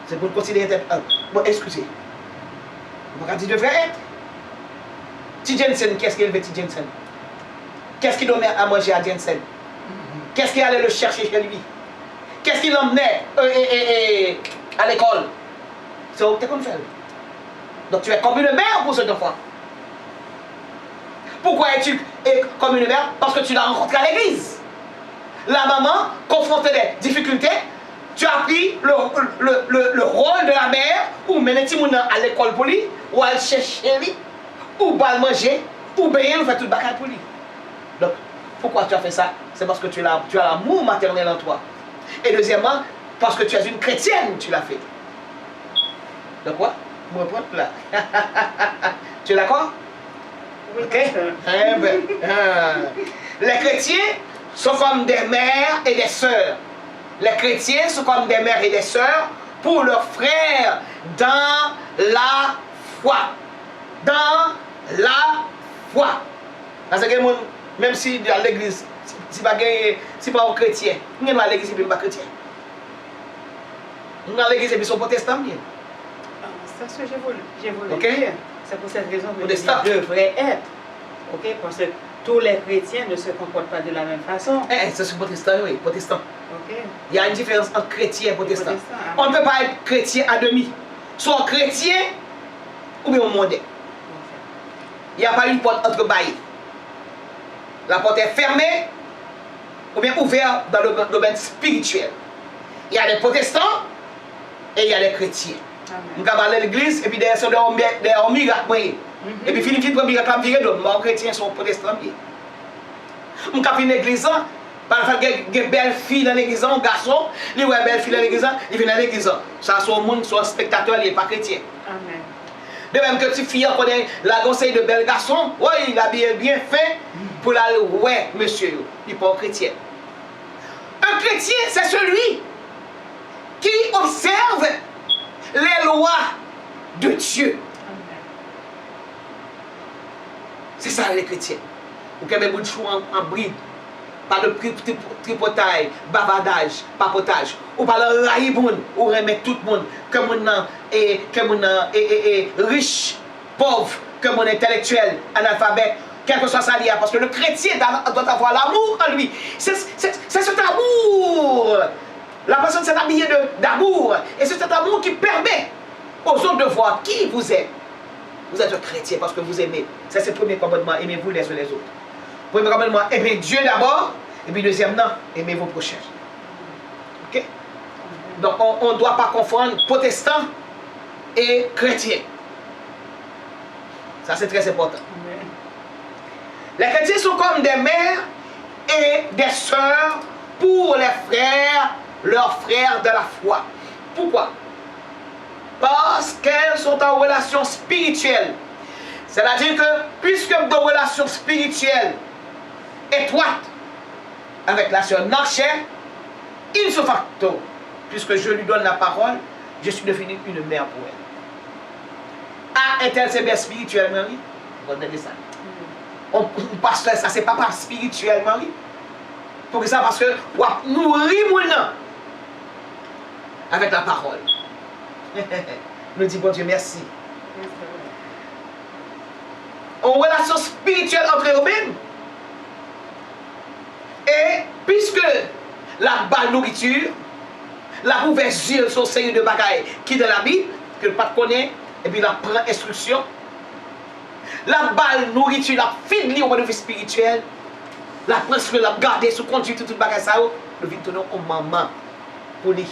C'est pour considérer être. Bon, excusez. Vous dit devrait être. T. Jensen, qu'est-ce qu'il veut T. Jensen? Qu'est-ce qu'il donnait à manger à Jensen? Qu'est-ce qu'il allait le chercher chez lui? Qu'est-ce qu'il emmenait à l'école? C'est ce que tu fais. Donc tu es comme une mère pour cet enfant. Pourquoi es-tu comme une mère? Parce que tu l'as rencontré à l'église. La maman, confrontée des difficultés, tu as pris le rôle de la mère ou mener à l'école pour lui, ou à le chercher lui, ou pas le manger, ou bien faire tout le bagage pour lui. Donc, pourquoi tu as fait ça? C'est parce que tu as l'amour maternel en toi. Et deuxièmement, parce que tu es une chrétienne, tu l'as fait. De quoi? Moi, prends là. Tu es d'accord? Oui, ok? Les chrétiens sont comme des mères et des sœurs. Les chrétiens sont comme des mères et des sœurs pour leurs frères dans la foi. Dans la foi. Parce que même si dans l'église, si pas un chrétien, on est dans l'église et pas chrétien. On est dans l'église et puis sont protestants bien. C'est ce que j'ai voulu okay. dire. C'est pour cette raison que Protestant devrait être. Ok? Parce que tous les chrétiens ne se comportent pas de la même façon. C'est ce protestant, oui, protestant. Ok? Il y a une différence entre chrétien et protestant. On ne peut pas être chrétien à demi. Soit chrétien ou bien mondain. Il n'y a pas une porte entre bailles. La porte est fermée ou bien ouverte dans le domaine spirituel. Il y a des protestants et il y a des chrétiens. On va aller à l'église et puis derrière des miracles. Et puis Philippe prend miracle à virer d'autres. Les chrétiens sont protestants. On va une église, par exemple, il y a une belle fille dans l'église, un garçon, il y a une belle fille dans l'église, il vient dans l'église. Ça, c'est un monde, c'est un spectateur, il n'est pas chrétien. Amen. De même que tu fille connaît la conseil de bel garçon, oui, il a bien fait pour la ouais, monsieur, il n'est pas un chrétien. Un chrétien, c'est celui qui observe les lois de Dieu. C'est ça les chrétiens. Ou qu'il y a des chou en bride, pas de tripotaille, bavardage, papotage, ou pas le raïboun, ou remettre tout le monde, que mon est riche, pauvre, que mon intellectuel, analphabète, quel que soit sa lia, parce que le chrétien doit avoir l'amour en lui. C'est cet amour. La personne s'est habillée d'amour. Et c'est cet amour qui permet aux autres de voir qui vous êtes. Vous êtes un chrétien parce que vous aimez. Ça, c'est le premier commandement. Aimez-vous les uns les autres. Premier commandement, aimez Dieu d'abord. Et puis deuxièmement, aimez vos prochains. Ok? Donc, on ne doit pas confondre protestant et chrétien. Ça, c'est très important. Amen. Les chrétiens sont comme des mères et des sœurs pour les frères, leurs frères de la foi. Pourquoi? Parce qu'elles sont en relation spirituelle. C'est-à-dire que, puisque dans une relation spirituelle étroite avec la sœur Narché, in facto, puisque je lui donne la parole, je suis devenu une mère pour elle. Ah, est-elle ses mères spirituellement, oui? Vous entendez ça? On pasteur, ça c'est pas par spirituellement, oui? Pour ça, parce que on nourrit mon nom avec la parole. Nous disons, bon Dieu, merci. En relation spirituelle entre eux-mêmes. Et puisque la bonne nourriture, la ouverture sur série de bagailles qui est dans la Bible, que le pas connaît, et puis la prend instruction, la bonne nourriture, la fidèle au point de vue spirituel, la presse, la garder sous conduit tout bagaille ça, nous venons tourner au maman pour lui.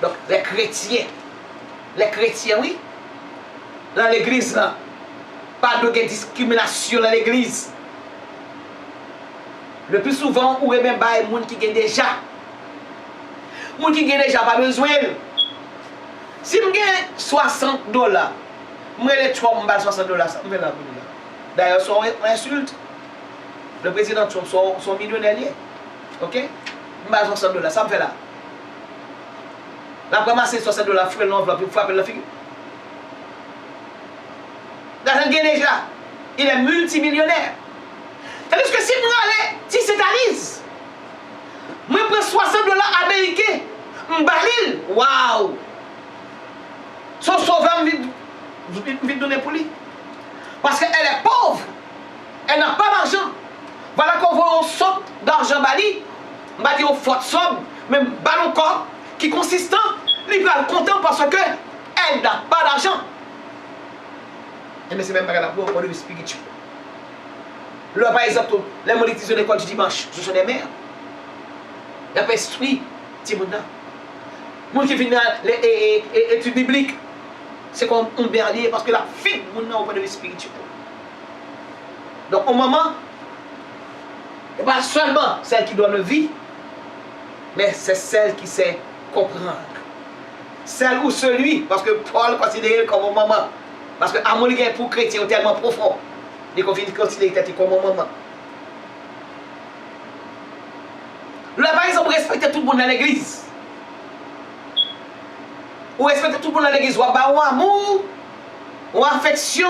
Donc les chrétiens, oui, dans l'église là, pas de discrimination dans l'église. Le plus souvent, ou même pas les gens qui ont déjà. Les gens qui ont déjà pas besoin. Si je gagne $60, je vais Trump $60, ça me fait la boule. D'ailleurs, c'est une insulte. Le président Trump, son millionnaire. Ok? Je vais $60, ça me fait là. La première c'est $60, frère l'enveloppe, il faut frapper la figure. L'argent gagne déjà. Il est multimillionnaire. Tandis que si je allais, si c'est à Lise, je prends $60 américains, je balil, waouh! Son sauveur vite donner pour lui. Parce qu'elle est pauvre, elle n'a pas d'argent. Voilà qu'on voit une somme d'argent bali, on va dire une forte somme, même ballon corps, qui est consistant, il va être content parce qu'elle n'a pas d'argent. Et mais c'est même pas la pauvre pour le spirituel. Là, par exemple, les monétises de l'école du dimanche, ce sont des mères. Il n'y a pas instruit, petit monde. Les gens qui viennent dans l'étude biblique, c'est comme un berlier parce que la fille, mon nom, au point de vue spirituel. Donc, au moment, ce n'est pas seulement celle qui donne vie, mais c'est celle qui sait comprendre. Celle ou celui, parce que Paul considère comme un maman. Parce que l'amour pour chrétien est tellement profond. Il considère comme un maman. Là, par exemple, respecter tout le monde dans l'église. Ou respecter tout le monde dans l'église. Ou avoir un amour, ou affection,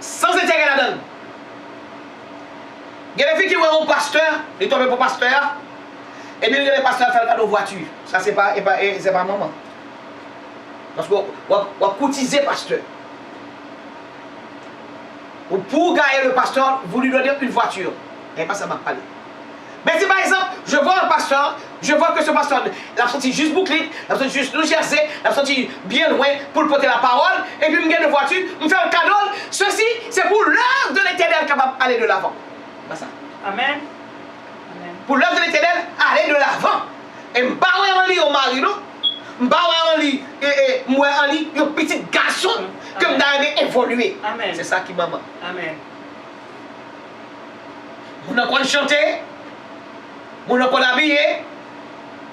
sans intérêt là-dedans. Il y a des filles qui voient un pasteur, ils tombent pour pasteur, et bien le pasteur fait le cadeau de voiture. Ça, c'est pas maman. Parce qu'on va cotiser pasteur. Ou pour gagner le pasteur, vous lui donnez une voiture. Et pas ça m'a parlé. Mais si par exemple, je vois un pasteur, je vois que ce pasteur l'a sorti juste bouclé, l'a sorti juste New Jersey, l'a sorti bien loin pour lui porter la parole, et puis me gagne une voiture, me fait un cadeau. Ceci, c'est pour l'œuvre de l'Éternel capable d'aller de l'avant. C'est ça. Amen. Pour l'œuvre de l'Éternel, aller de l'avant. Et je ne vais pas en lit au mari, non? Je ne vais pas en lit, moi en lit, un petit garçon que je dois évoluer. C'est ça qui maman. Amen. On a chanter, on a habillé,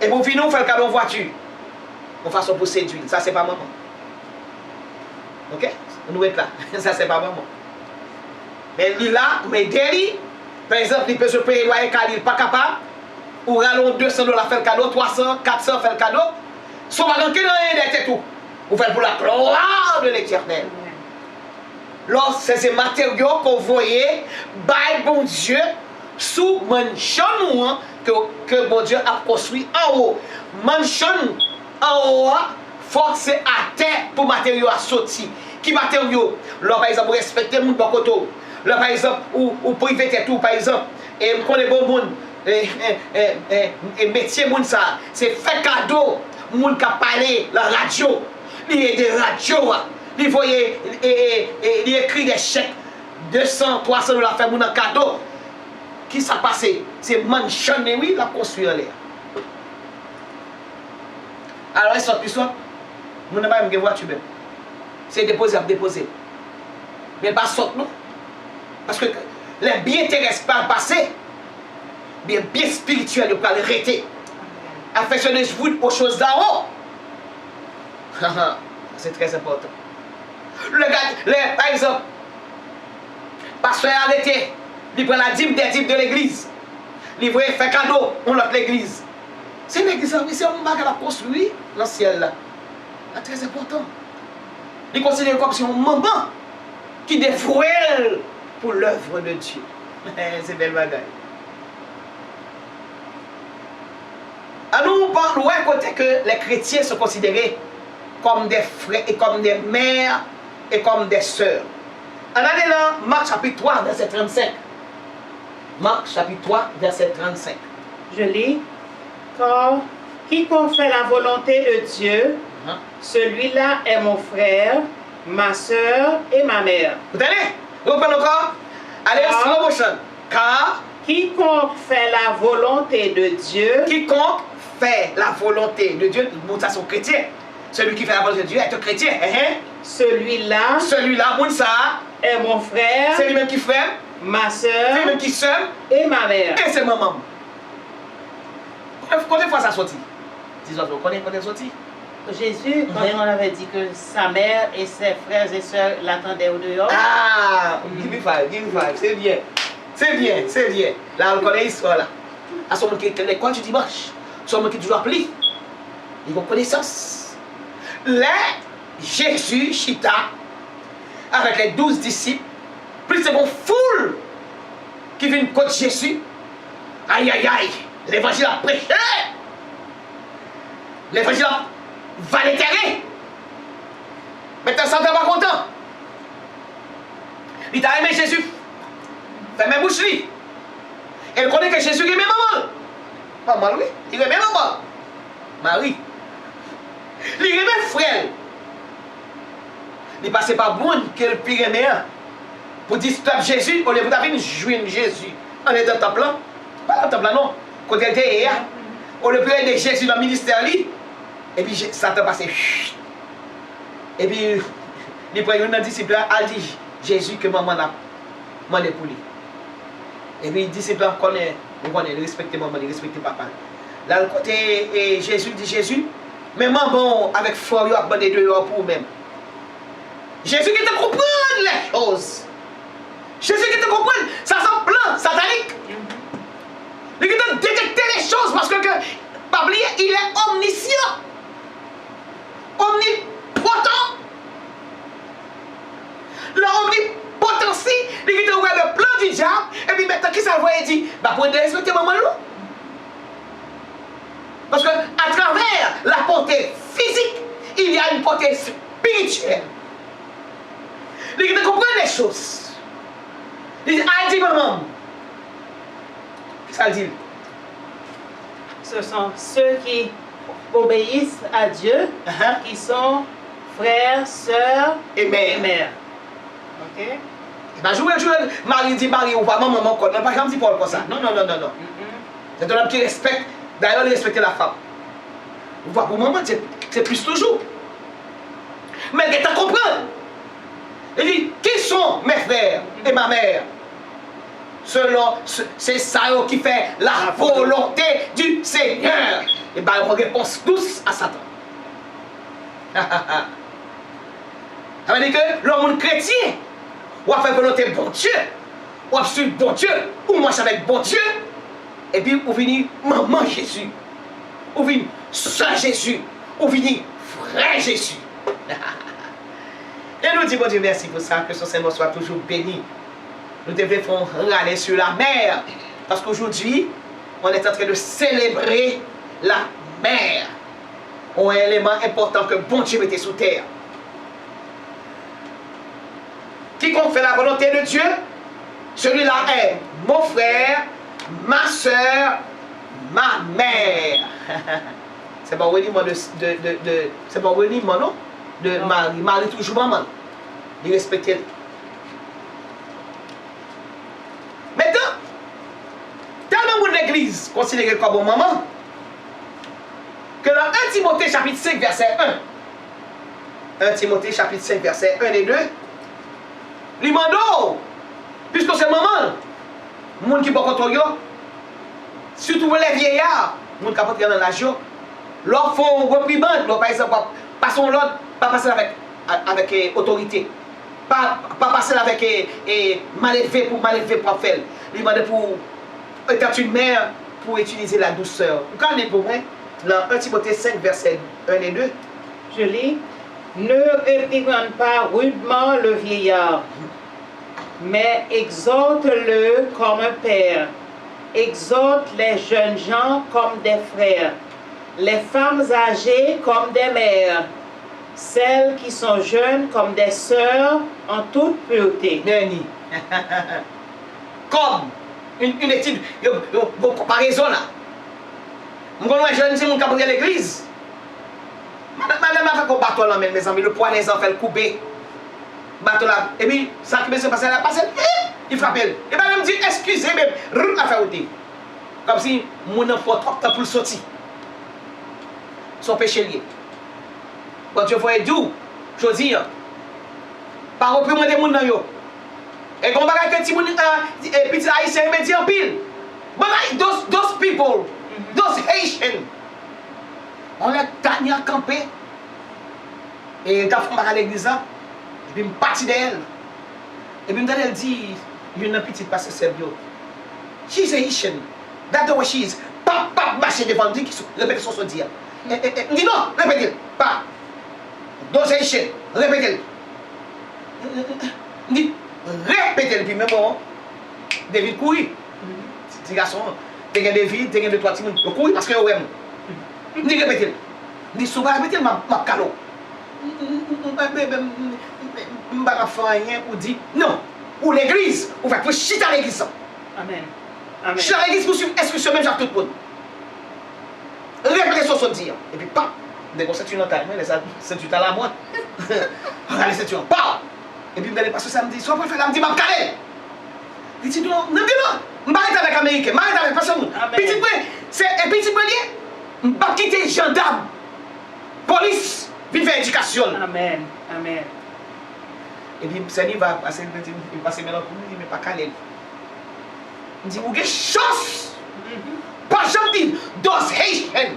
et pour finir, on fait le cadeau en voiture. On façon pour séduire. Ça, c'est pas maman. Ok? On est là. Ça, c'est pas maman. Mais lui là, mais derrière, par exemple, il peut se payer loyer car il n'est pas capable. Ou allons $200 faire le cadeau, 300, 400 faire le cadeau. Son magan qui n'a rien d'être tout. Vous faites pour la gloire de l'Éternel. Lorsque c'est ces matériaux qu'on voyait, by bon Dieu, sous mansion que bon Dieu a construit en haut. Mansion en haut, forcé à terre pour matériaux à sortir. Qui matériaux? Là, par exemple, respecter mon bokoto. Là, par exemple, ou privé tout, par exemple, et me connaît bon monde, et métier monde ça, c'est fait cadeau, monde qui a parlé, la radio, il y a des radios, il voyait, il écrit des chèques, 200, 300 $, fait mon cadeau. Qui s'est passé? C'est mansion, oui, la construit en l'air. Alors, il sort plus soit, nous n'avons pas une voiture même. C'est déposé à déposer. Mais pas sorte, non? Parce que les biens terrestres par le passé, bien spirituels, ils peuvent arrêter. Affectionnez-vous aux choses d'en haut. C'est très important. Par exemple, pasteur arrêté, il prend la dîme des dîmes de l'église. Il fait cadeau, on l'autre l'église. C'est l'église, c'est un bagage à construire dans le ciel là. C'est très important. Il considère comme si un maman qui dévouait pour l'œuvre de Dieu. C'est belle bagaille. À nous, parlons côté que les chrétiens sont considérés comme des frères et comme des mères et comme des sœurs. En allant dans Marc chapitre 3, verset 35. Marc chapitre 3, verset 35. Je lis. Car quiconque fait la volonté de Dieu, celui-là est mon frère, ma soeur et ma mère. Vous entendez? Reprenons encore. Allez, slow motion. Car quiconque fait la volonté de Dieu, quiconque fait la volonté de Dieu, ça sont chrétiens. Celui qui fait la volonté de Dieu est un chrétien. celui-là est mon frère, c'est lui-même qui frère, ma c'est soeur lui-même qui sœur, et ma mère. et c'est maman. Combien de fois ça sorti? Dis-moi, combien de fois ça sorti? Jésus, quand on avait dit que sa mère et ses frères et sœurs l'attendaient au dehors. Ah, give me five, c'est bien. C'est bien, c'est bien. Là, on connaît l'histoire là. À ce moment qui était l'école du dimanche, ce moment qui est toujours appelé, ils ont connaissance. Là, Jésus, Chita, avec les 12 disciples, plus c'est une foule qui vient contre Jésus. Aïe, aïe, aïe, l'évangile a prêché. L'évangile va l'éterrer. Maintenant, ça ne pas content. Il t'a aimé Jésus. Fait même bouche lui. Elle connaît que Jésus aimait maman. Maman, oui. Il aimait maman. Marie. Il aimait frère. Il passait par bon que le pire aimait. Pour dire stop Jésus, on est pour jouer Jésus. On est dans le temple là. Pas dans le temple là, non. Quand elle était hier, on le peut aider Jésus dans le ministère. Et puis Satan passait. Et puis, il prend un disciple, il dit Jésus que maman a demandé pour lui. Et puis, le disciple connaît, il respecte maman, il respecte papa. Là, le côté, et Jésus dit Jésus, mais maman, avec foi, il a demandé de l'heure pour vous-même. Jésus qui te comprend les choses. Jésus qui te comprend, ça sent plan satanique. Il qui te détecter les choses parce que, pas oublier, il est omniscient. Omnipotent. L'omnipotentie, il qui te voit le plan du diable, et puis maintenant, qui ça voit et dit, bah pour respecter maman, parce que à travers la portée physique, il y a une portée spirituelle. Il qui te comprend les choses. Il dit, ah, dit maman. Qu'est-ce que ça dit? Ce sont ceux qui obéissent à Dieu, qui sont frères, sœurs et mères. Ok? Ben, jouer, Marie dit Marie ou pas, maman, non, pas jamais dit Paul comme ça. Non. C'est un homme qui respecte, d'ailleurs, il respecte la femme. Vous voyez, pour maman, c'est plus toujours. Mais tu comprends? Il dit, qui sont mes frères et ma mère? Selon, c'est ça qui fait la volonté du Seigneur. Et bien, on réponse tous à Satan. Ça veut dire que l'homme chrétien, ou a fait volonté bon Dieu, ou a suivi bon Dieu, ou marche avec bon Dieu, et puis ou vini maman Jésus, ou vini soeur Jésus, ou vini frère Jésus. Et nous disons bon Dieu merci pour ça, que son Seigneur soit toujours béni. Nous devons râler sur la mer, parce qu'aujourd'hui, on est en train de célébrer la mer. Un élément important que bon Dieu mettait sous terre. Quiconque fait la volonté de Dieu, celui-là est mon frère, ma soeur, ma mère. C'est pas rediment c'est pas rediment, non? De Marie. Marie toujours maman. Il respecte. Maintenant, tellement de l'église considérée comme une maman, que dans 1 Timothée chapitre 5 verset 1, 1 Timothée chapitre 5 verset 1 et 2, l'imando, puisque c'est maman, les gens qui sont contre eux, surtout les vieillards, les gens qui sont dans l'âge, leur font reprimande, par exemple, passons l'autre, pas passer avec autorité. Pas passer avec mal élevé pour faire. Il demande pour étant une mère, pour utiliser la douceur. Vous connaissez pour moi, dans 1 Timothée 5, verset 1 et 2. Je lis, ne réprimande pas rudement le vieillard, mais exhorte-le comme un père. Exhorte les jeunes gens comme des frères, les femmes âgées comme des mères, celles qui sont jeunes comme des sœurs en toute pureté. Nani. Comme une étude, une comparaison là. Je suis jeune, c'est mon qui à l'église. Madame a fait un bateau là, mes amis, le poids des enfants, le coupé. Bateau là, et puis, ça qui se passe là, il frappe elle. Et bien, elle me dit, excusez, même, à faire ôter. Comme si mon enfant trop temps pour le sortir. Son péché lié. Quand tu vois d'où, je dis, par opinion des gens dans yo. Et quand on va que petit haïtien me dit en pile. But like those people, those Haitians, on les tenu à camper. Et quand on va à l'église, et puis je parti d'elle. Et puis elle dit, il y a une petite passe Serbio. She's Haitian. That's the way she is. Pas marcher devant lui qui répète son dire. Dis non, répétez. Pas. Those Haitians, répétez. Dis répétez. Puis même moment, David courir. Petit garçon, t'es un David, t'es un de trois petits monde. Courir parce que ouais. Dis répétez. Dis souvent répétez ma calot. Je rien pour dire non. Ou l'église, ou va pour chiter à l'église. Amen. Amen. Chiter à l'église pour suivre exclusion même à tout le monde. Répétez son dire. Et puis pas. Dès qu'on s'est une taille, c'est tu à la moi. Regardez, c'est tu en parle. Et puis, vous allez passer samedi, soit pour faire la me dit, ma carré. Il dit, non, non, je ne vais pas avec Américain, je ne vais pas avec personne. Petit peu, c'est un petit peu lié. Je ne vais pas quitter gendarme, police, vive éducation. Amen. Amen. Et puis, Seigneur va passer maintenant pour lui, mais pas calé. Il dit, vous avez chance. Pas jamais dit, those Haitians.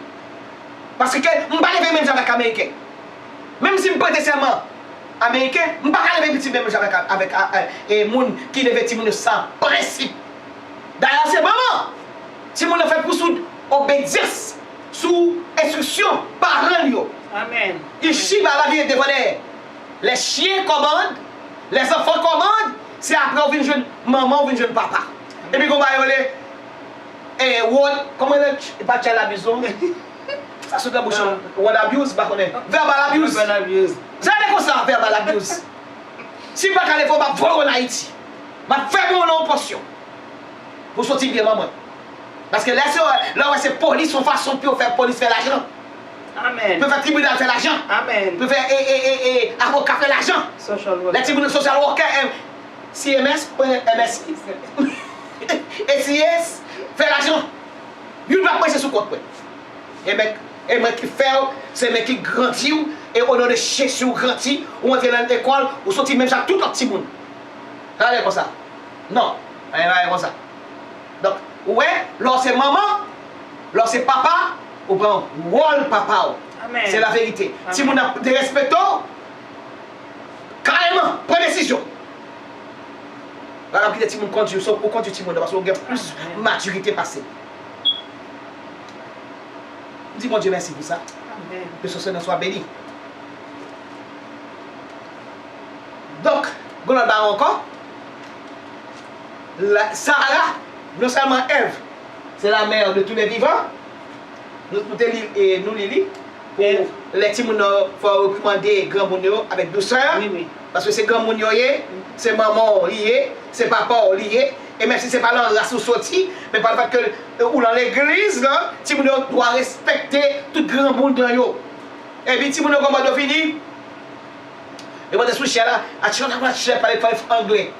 Parce que je ne vais pas lever même avec Américain. Même si je prête serment américain, je ne vais pas lever petit même avec les gens qui lèvent petit monde sans principe. D'ailleurs, c'est vraiment. Si on fait pour sous obéissance, sous instruction, parents. Amen. Ici, la vie est devant les chiens commandent, les enfants commandent, c'est après on vient jeune maman, on vient jeune papa. Et puis, on va aller, comment on pas la maison. Ça saute la bouche. What abuse, pas connaît. Verbal abuse. Verbal abuse. Ça n'est comme ça, verbal abuse. Si pas qu'elle faut pas voir en Haïti, ma faire mon portion pour sortir bien maman. Parce que là c'est police, son façon pour faire police faire l'argent. Amen. Peut faire tribunal faire l'argent. Amen. Peut faire avocat faire l'argent. Social worker. Les tribunaux social worker, CMS, MSI, SIS, faire l'argent. Il ne va pas passer sous compte. Et mec qui fait, c'est mec qui grandit, et on a des chèques sur grandit, ou entrer dans l'école, ou sortir même ça tout le petit monde. Regardez comme ça. Non, regardez comme ça. Donc, ouais, lorsque c'est maman, lorsque c'est papa, on prend rôle papa. C'est la vérité. Amen. Si on a des respectants, carrément, prends décision. Voilà, petit monde conduit, sauf pour conduire petit monde, parce qu'on a plus de maturité passée. Dis mon Dieu merci pour ça. Amen. Que ce soit béni. Donc, on a encore. Sarah, non seulement Ève, c'est la mère de tous les vivants. Nous Lili. Pour les petits il faut recommander grand mounio avec douceur. Oui, oui. Parce que c'est grand mounio, c'est maman lié, c'est papa lié. Et même si ce n'est pas là la sous-sortie, mais par le fait que ou dans l'église, là, Timoun doit respecter tout grand monde dans yo. Et puis Timoun comment doit finir? Et moi des soucis là, à tu vas chercher parler anglais.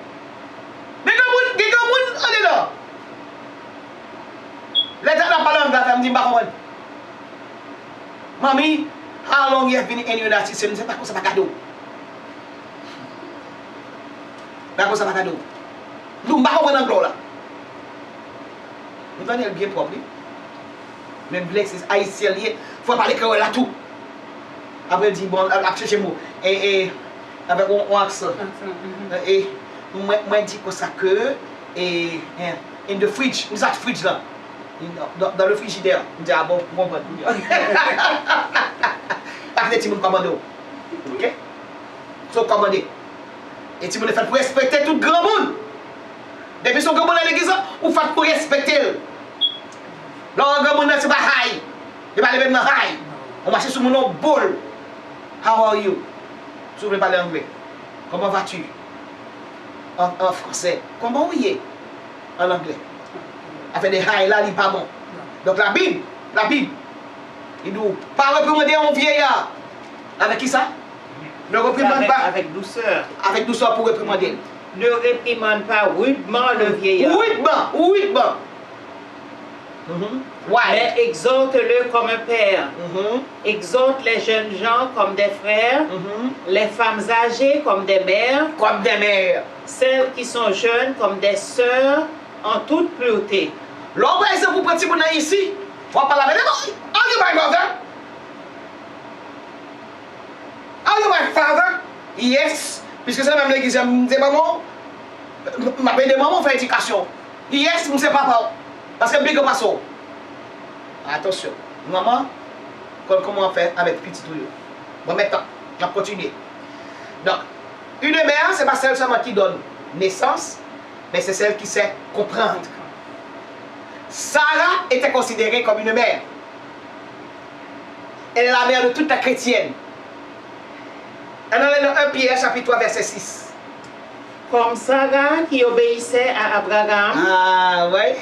Mais grand monde on est là. L'état n'a pas l'anglais, elle me dit pas comment. Mami, how long you have been in the United States? C'est pas comme ça pas cadeau. Pas comme ça pas cadeau. Nous ne pouvons pas prendre là. Nous sommes bien propres. Même Black, c'est haïtien, il faut parler que là tout. Après, il dit, bon, après chez moi. Et avec un accent. Et moi, je dis que ça que. Et in the fridge, nous avons fridge là. Dans le frigidaire. Je dis, ah bon, on comprend tout. Parce que tu me commandes. Ok? Sont commandés. Et tu me le fais pour respecter tout grand monde. Depuis son grand monde à l'église, ou fait pour respecter. Là, un grand monde, c'est pas high. Il va lever dans high. On marche sur mon nom, bol. How are you? Si vous voulez parler anglais. Comment vas-tu? En français. Comment vous y est? En anglais. Avec des high là, il n'est pas bon. Donc la Bible, il dit, pas reprimander un vieillard. Avec qui ça? Ne réprimande pas. Avec douceur. Avec douceur pour réprimander. Ne réprimande pas rudement le vieillard. Rudement. Ouais. Mais exhorte-le comme un père. Exhorte les jeunes gens comme des frères. Les femmes âgées comme des mères. Comme des mères. Celles qui sont jeunes comme des sœurs en toute pureté. L'homme, par exemple, vous prenez mon ici. On va parler avec eux. Are you my mother? Are you my father? Yes. Puisque c'est même l'église, je dis maman. Je m'appelle de maman, on fait éducation. Yes, je sais papa. Parce que je ne pas ça. Attention. Maman, comment on fait avec petit tout. Bon, maintenant, on va continuer. Donc, une mère, ce n'est pas celle seulement qui donne naissance, mais c'est celle qui sait comprendre. Sarah était considérée comme une mère. Elle est la mère de toute la chrétienne. Elle en est dans 1 Pierre chapitre 3 verset 6. Comme Sarah qui obéissait à Abraham. Ah ouais.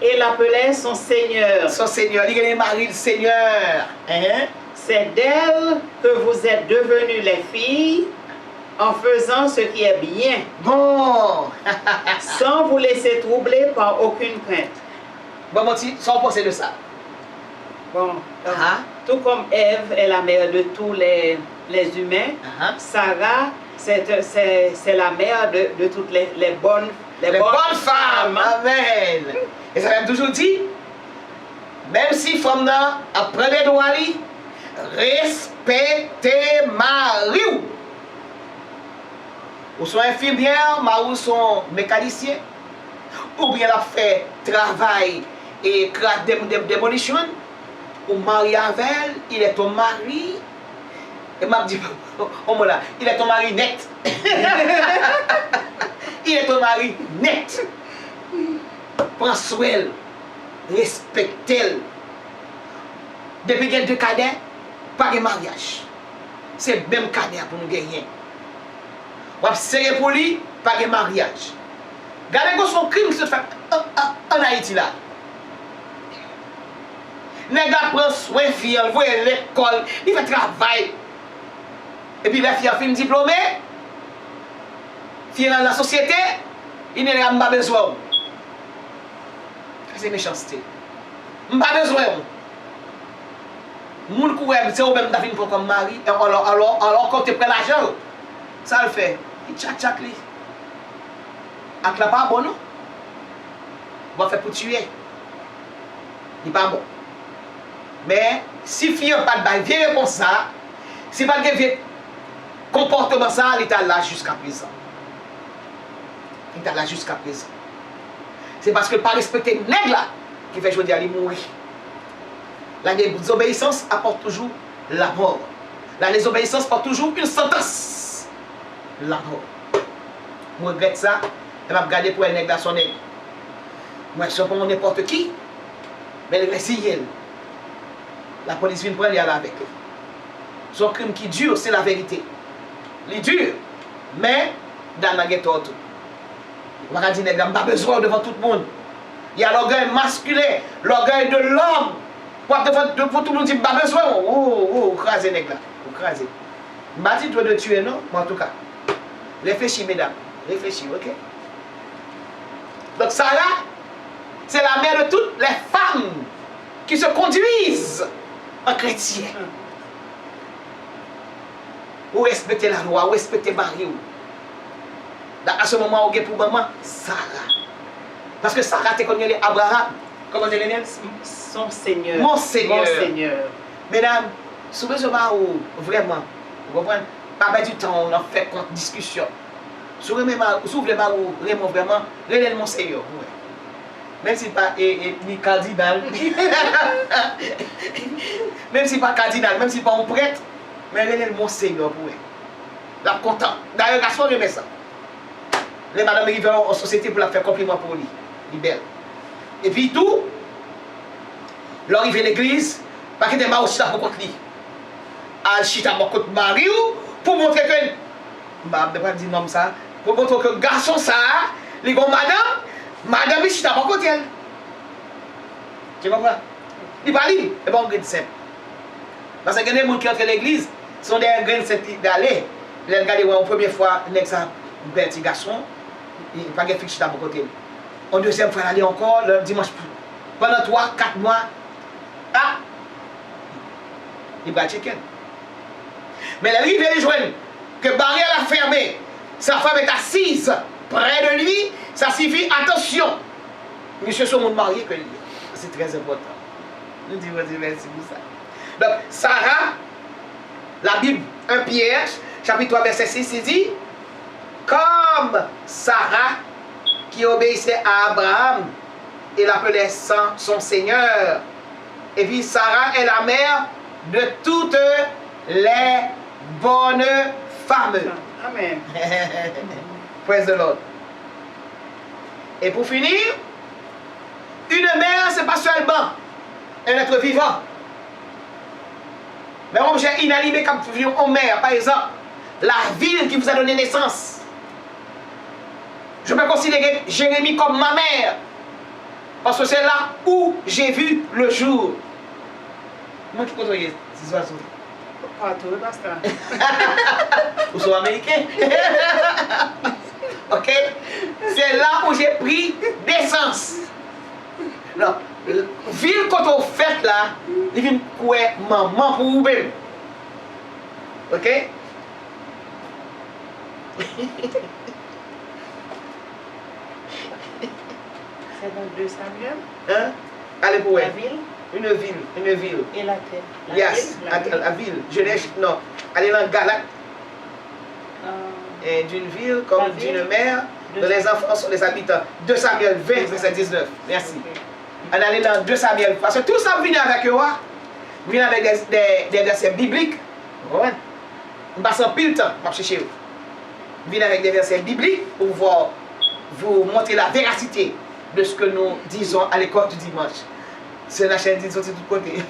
Et l'appelait son Seigneur. Son Seigneur, il est mari le Seigneur. C'est d'elle que vous êtes devenues les filles en faisant ce qui est bien. Bon. Sans vous laisser troubler par aucune crainte. Bon, mon petit, sans penser de ça. Bon. Tout comme Ève est la mère de tous les humains, Sarah, c'est la mère de toutes les bonnes femmes. Amen. Et ça m'a toujours dit, même si femme là apprenez de aller, respectez Marie. Ou sont infirmières, ou sont mécaniciens, ou bien la fait travail et démolition, ou mari avec elle, il est ton mari. Et m'a dit, oh là, il est ton mari net. Il est ton mari net. Prends soin d'elle, respecte-elle. Depuis qu'il y a deux cadets, pas de mariage. C'est le même cadet pour nous gagner. On va serrer pour lui, pas de mariage. Regardez son crime qui se fait en Haïti là. Les gars prennent soin de filles, ils vont à l'école, ils font travail. Et puis les filles ont fini diplômées, filles dans la société, ils n'ont pas besoin. C'est méchanceté. Je n'ai pas besoin. Moun kou c'est ou même David pour comme mari, alors quand tu prends l'argent, ça le fait. Il tchat li. Ak la pas bon non? Va faire pour tuer. Il pas bon. Mais si fille pas de bail, viens comme ça, si pas de comportement ça, il est là jusqu'à présent. Il est là jusqu'à présent. C'est parce que pas respecter nègre là qui fait jouer d'aller mourir. La désobéissance apporte toujours la mort. La désobéissance porte toujours une sentence. La mort. Je regrette ça. Elle m'a regardé pour elle nègre dans son nègre. Moi, je ne sais pas n'importe qui. Mais elle reste elle. La police vient prendre, elle est avec elle. Son crime qui dure, c'est la vérité. Il dure. Mais, dans la ghetto, tout. On va dire, n'a pas besoin devant tout le monde. Il y a l'orgueil masculin, l'orgueil de l'homme. Pour tout le monde dire, pas besoin. Oh, crasez, nègre là. Crasez. Je ne dis pas de tuer, non? Mais en tout cas, réfléchis, mesdames. Réfléchis, ok? Donc, Sarah, c'est la mère de toutes les femmes qui se conduisent en chrétien. Ou respecter la loi, ou respecter Marie. À ce moment, on est pour maman, Sarah. Parce que Sarah, tu connais Abraham. Comment tu l'appelles? Son Seigneur. Mon Seigneur. Mon Seigneur. Mesdames, si vous voulez vraiment, vous comprenez? Pas du temps, on a fait contre discussion. Si vous voulez vraiment, vraiment, réellement mon Seigneur. Même si pas ni cardinal, même si pas cardinal, même si pas un prêtre, mais elle est le monseigneur pour elle. La content. D'ailleurs, garçon remet ça. Les madame arrivent en société pour la faire compliment pour lui. Il est belle. Et puis tout, l'arrivée à l'église, pas qu'il y ait des chita pour contre lui. Al chita pour contre Marie pour montrer que, je ne vais pas dire non ça, pour montrer que garçon ça, les gars madame chita pour contre elle. Tu comprends? Il va lire, et pas un grain de simple. Parce que les gens qui entrent à l'église sont des grains de simple d'aller. Les gens qui ont première fois, un petit garçon, il n'y a pas de fille chita pour côté. En deuxième fois, aller encore le dimanche. Pendant 3-4 mois, ah, il va checker. Mais la rive est jointe que barrière a fermé, sa femme est assise près de lui, ça signifie attention. Monsieur, son monde marié que lui. C'est très important. Nous disons merci pour ça. Donc, Sarah, la Bible, 1 Pierre, chapitre 3, verset 6, il dit, comme Sarah qui obéissait à Abraham, il appelait son Seigneur. Et puis Sarah est la mère de toutes les bonnes femmes. Amen. Praise the Lord. Et pour finir, une mère, ce n'est pas seulement un être vivant, mais un objet inanimé comme une mère. Par exemple, la ville qui vous a donné naissance. Je peux considérer Jérémie comme ma mère. Parce que c'est là où j'ai vu le jour. Comment tu connais ces oiseaux? Partout, basta. Vous sont américains. Ok? C'est là où j'ai pris naissance. Non. Ville quand on fait là, il vient quoi maman pour vous même. Ok? C'est dans 2 Samuel. Hein? Allez pour La elle. ville Une ville. et la terre. Yes, la ville. Genèse, non. Allez dans Galate. D'une ville comme d'une mère, dont les enfants sont les habitants. 2 Samuel 20, verset 19. Merci. On allait dans 2 Samuel. Parce que tout ça vient avec eux, vient avec des versets bibliques. On passe en pile temps, je chercher vous. Vient avec des versets bibliques pour pouvoir vous montrer la véracité de ce que nous disons à l'école du dimanche. C'est la chaîne qui sortit de tous côtés.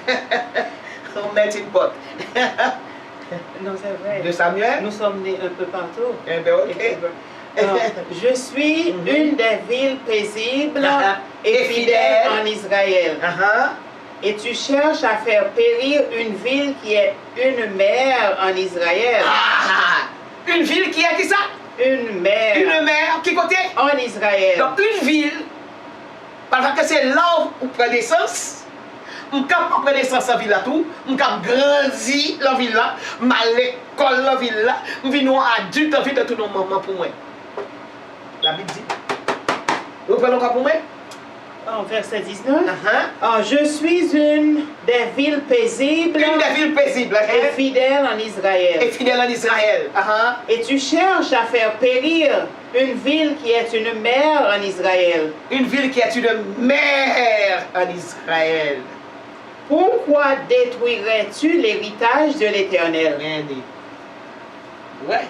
On met une porte. Non, c'est vrai. 2 Samuel. Nous sommes nés un peu partout. Eh bien, ok. Je suis une des villes paisibles et fidèles en Israël. Et tu cherches à faire périr une ville qui est une mère en Israël. Une ville qui est qui ça? Une mère. Une mère qui côté? En Israël. Donc une ville, parce que c'est là où on prend naissance. On ne prend pas naissance en ville là tout. On grandit la ville là. À l'école la ville là. On vit nous adultes en ville de tout nos mamans pour moi. La Bible dit. Vous prenez encore pour moi? En verset 19. Je suis une des villes paisibles. Une des villes paisibles. Et fidèle en Israël. Et fidèle en Israël. Et tu cherches à faire périr une ville qui est une mère en Israël. Une ville qui est une mère en Israël. Pourquoi détruirais-tu l'héritage de l'Éternel? Ouais.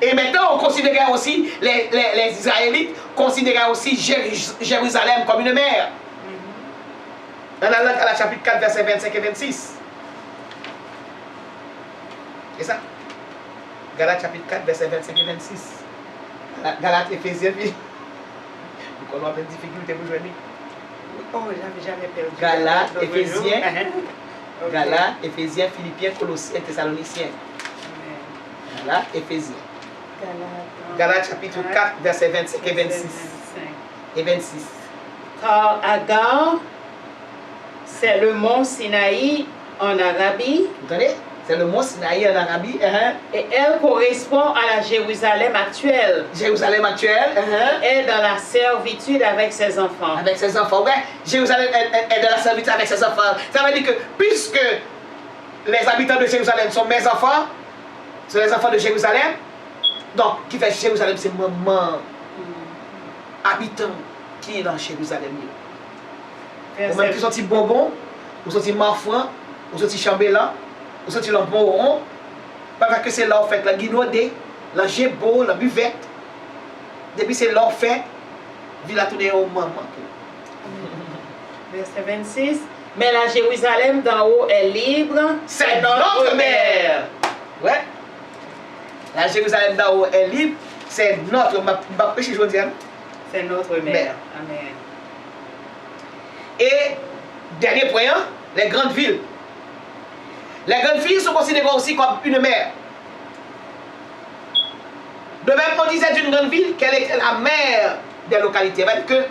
Et maintenant, on considérait aussi, les Israélites considéraient aussi Jérusalem comme une mère. On a là la chapitre 4, versets 25 et 26. C'est ça? Galates chapitre 4, versets 25 et 26. Galates, Éphésiens, puis. Nous connaissons plein de difficultés pour jouer. Oh, j'avais jamais perdu. Galates, Éphésiens. Galates, Éphésiens, Philippiens, Colossiens, Thessaloniciens. Galates, Éphésiens. Galates chapitre 4, versets 25 et 26. Et 26. Car Agar, c'est le mont Sinaï en Arabie. Vous entendez? C'est le mont Sinaï en Arabie. Et elle correspond à la Jérusalem actuelle. Jérusalem actuelle. Elle est dans la servitude avec ses enfants. Avec ses enfants, ouais. Jérusalem est dans la servitude avec ses enfants. Ça veut dire que puisque les habitants de Jérusalem sont mes enfants, sont les enfants de Jérusalem, donc qui fait Jérusalem, c'est maman. habitants qui est dans Jérusalem. Ou Verset même qui sont des bonbons, ou sont des marfrans, ou sont des chambellans, ou sont des lamporons. Parce que c'est là fait la guinodé, la gébo, la buvette. Depuis c'est là fait, il a tourné au moment. Verset 26. Mais la Jérusalem d'en haut est libre. C'est notre mère. Ouais. La Jérusalem d'en haut est libre. C'est notre mère. C'est notre mère. Amen. Et dernier point, les grandes villes. Les grandes villes sont considérées aussi comme une mère. De même qu'on disait d'une grande ville qu'elle était la mère des localités. C'est-à-dire que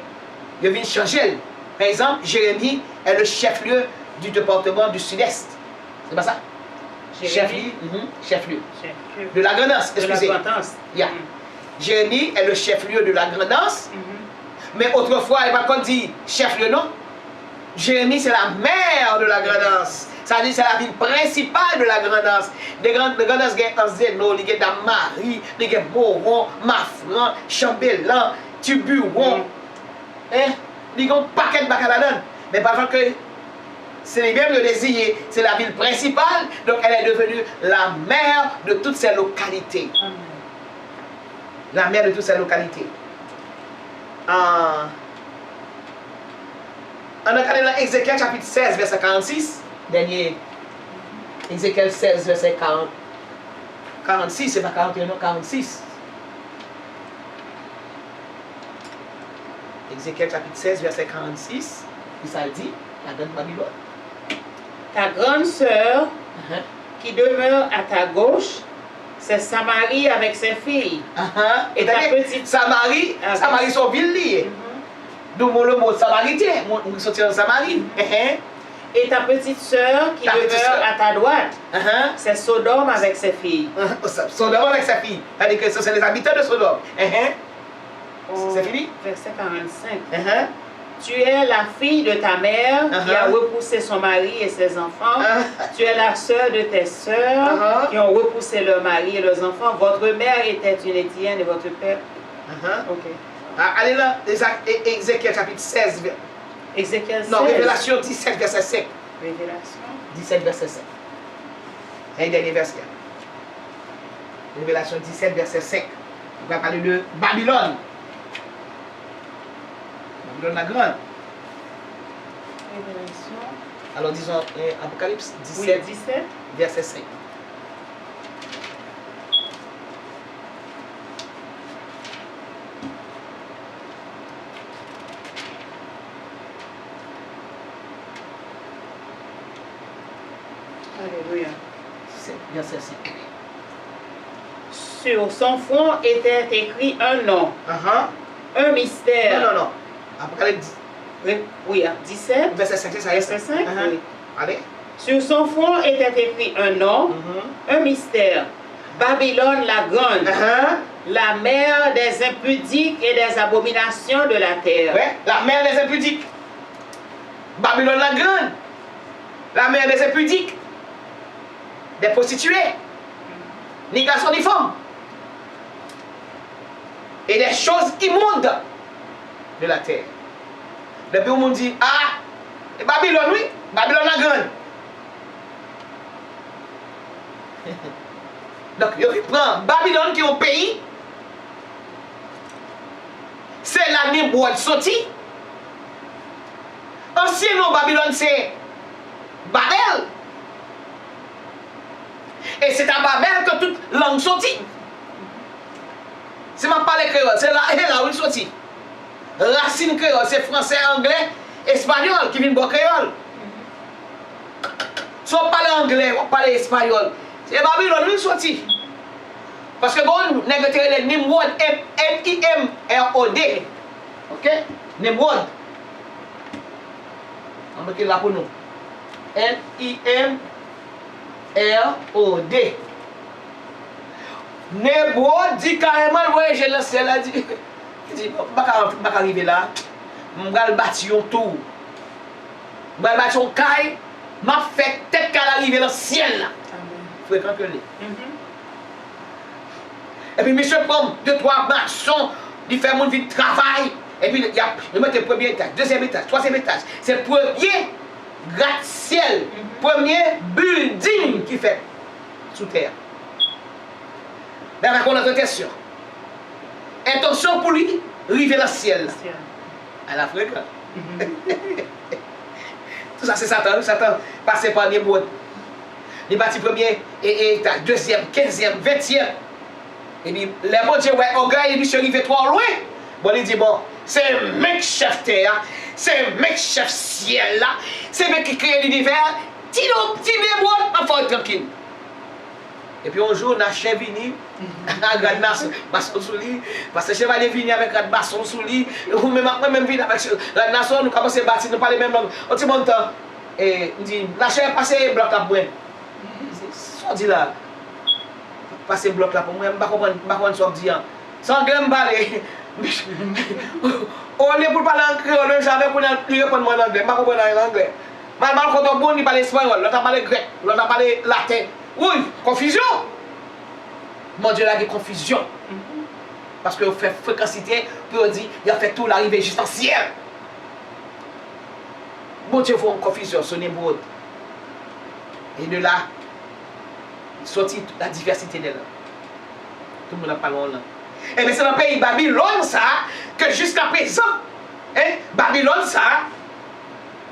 je viens changer. Par exemple, Jérémie est le chef-lieu du département du Sud-Est. C'est pas ça? Chef-lieu. Chef-lieu. De la Grandance, excusez. Yeah. Jérémie est le chef-lieu de la Grandance. Mais autrefois, il n'y a pas qu'on dit chef-lieu, non? Jérémie, c'est la mère de la Grandance. Ça veut dire c'est la ville principale de la Grandance. De Grandance, il y a Anzeno, il y a Damari, il y a Moron, Mafran, Chambellan, Tiburon. Il y a un paquet de bacaladon. Mais parfois que c'est les mêmes le désir, c'est la ville principale, donc elle est devenue la mère de toutes ces localités. La mère de toutes ces localités. On a regardé dans Ézéchiel chapitre 16, verset 46. Dernier. Ézéchiel 16, verset 40. 46, c'est pas 41, non, 46. Ézéchiel chapitre 16, verset 46. Et ça dit, la grande Babylone. Ta grande sœur, qui demeure à ta gauche, c'est Samarie avec ses filles. Et ta petite Samarie, Samarie sont villes liées. D'où le mot Samaritain, on sortit en Samarie. Et ta petite sœur qui demeure à ta droite, c'est Sodome avec ses filles. Sodome avec ses filles. C'est-à-dire que ce sont les habitants de Sodome. C'est fini? Verset 45. Tu es la fille de ta mère qui a repoussé son mari et ses enfants. Tu es la sœur de tes sœurs qui ont repoussé leur mari et leurs enfants. Votre mère était une Étienne et votre père. Ok. Allez là, Ézéchiel chapitre 16. Ézéchiel 16. Non, Révélation 17, verset 5. Révélation 17, verset 5. Un dernier verset. Révélation 17, verset 5. On va parler de Babylone. Babylone la grande. Révélation. Alors disons Apocalypse 17, 17. verset 5. Alléluia. Verset 5. Sur son front était écrit un nom, un mystère. Non. Apocalypse Oui, 17. verset 5, ça Verset 5. Oui. Allez. Sur son front était écrit un nom, un mystère. Babylone la grande, la mère des impudiques et des abominations de la terre. Ouais, la mère des impudiques. Babylone la grande, la mère des impudiques, des prostituées, ni garçons ni femmes, et des choses immondes de la terre. Depuis où on dit, Babylone, oui, Babylone la grande. Donc, il prend Babylone qui est un pays, c'est la Nimrod sorti. Ancien nom Babylone, c'est Babel. Et c'est à Babel que toute langue sortit. Si je parle créole, c'est là où il sortit. Racine créole, c'est français, anglais, espagnol qui vient de créole. Si on parle anglais, on parle espagnol, c'est Babylone où il sortit. Parce que bon, nous avons les Nimrod, N-I-M-R-O-D. Ok? Nimrod. On va mettre là pour nous. N-I-M-R-O-D. Nimrod dit carrément, ouais, j'ai lancé là, dit, je ne vais pas arriver là. Je vais bâtir un tour. Je vais bâtir un caille. Je vais faire tête qu'à l'arrivée dans le ciel là. Il faut calculer. Et puis, monsieur prend 2-3 maçons, il fait mon vie de travail. Et puis, il met le premier étage, deuxième étage, troisième étage. C'est le premier gratte-ciel, premier building qui fait sous terre. D'accord, on a question. Intention pour lui, arriver dans le ciel. À la fréquence. Tout ça, c'est Satan. Satan passe par les modes. Les bâtis premier étage, deuxième, 15e, 20e. Et puis, les bon Dieu, ouais, au gars, il dit, je suis arrivé trop loin. Bon, il dit, bon, c'est un mec chef terre, c'est un mec chef ciel là, c'est un mec qui crée l'univers, petit démon, enfin tranquille. Et puis un jour, on a chef venu, un grand basson sous lui, parce que le chevalier venu avec un basson sous lui, ou même venu avec la nation, nous commençons à bâtir, nous parlons même langue. On dit, mon temps, et on dit, la chair passe bloc là pour moi. On dit là, passer bloc là pour moi, je ne comprends pas ce qu'on dit. Sans que je me parle. On est pour parler en créole, j'avais pour répondre en anglais, je ne comprends pas l'anglais. Mais quand on parle, il parle espagnol, l'autre parle grec, l'autre parle latin. Oui, confusion. Mon Dieu, là, il y a confusion. Parce que vous faites fréquencité, puis on dit, il a fait tout l'arrivée juste en ciel. Mon Dieu, il faut une confusion, ce n'est pas. Et de là, sortit la diversité de là. Tout le monde a parlé en langue. Et bien c'est dans le pays Babylone ça, que jusqu'à présent, hein, Babylone ça,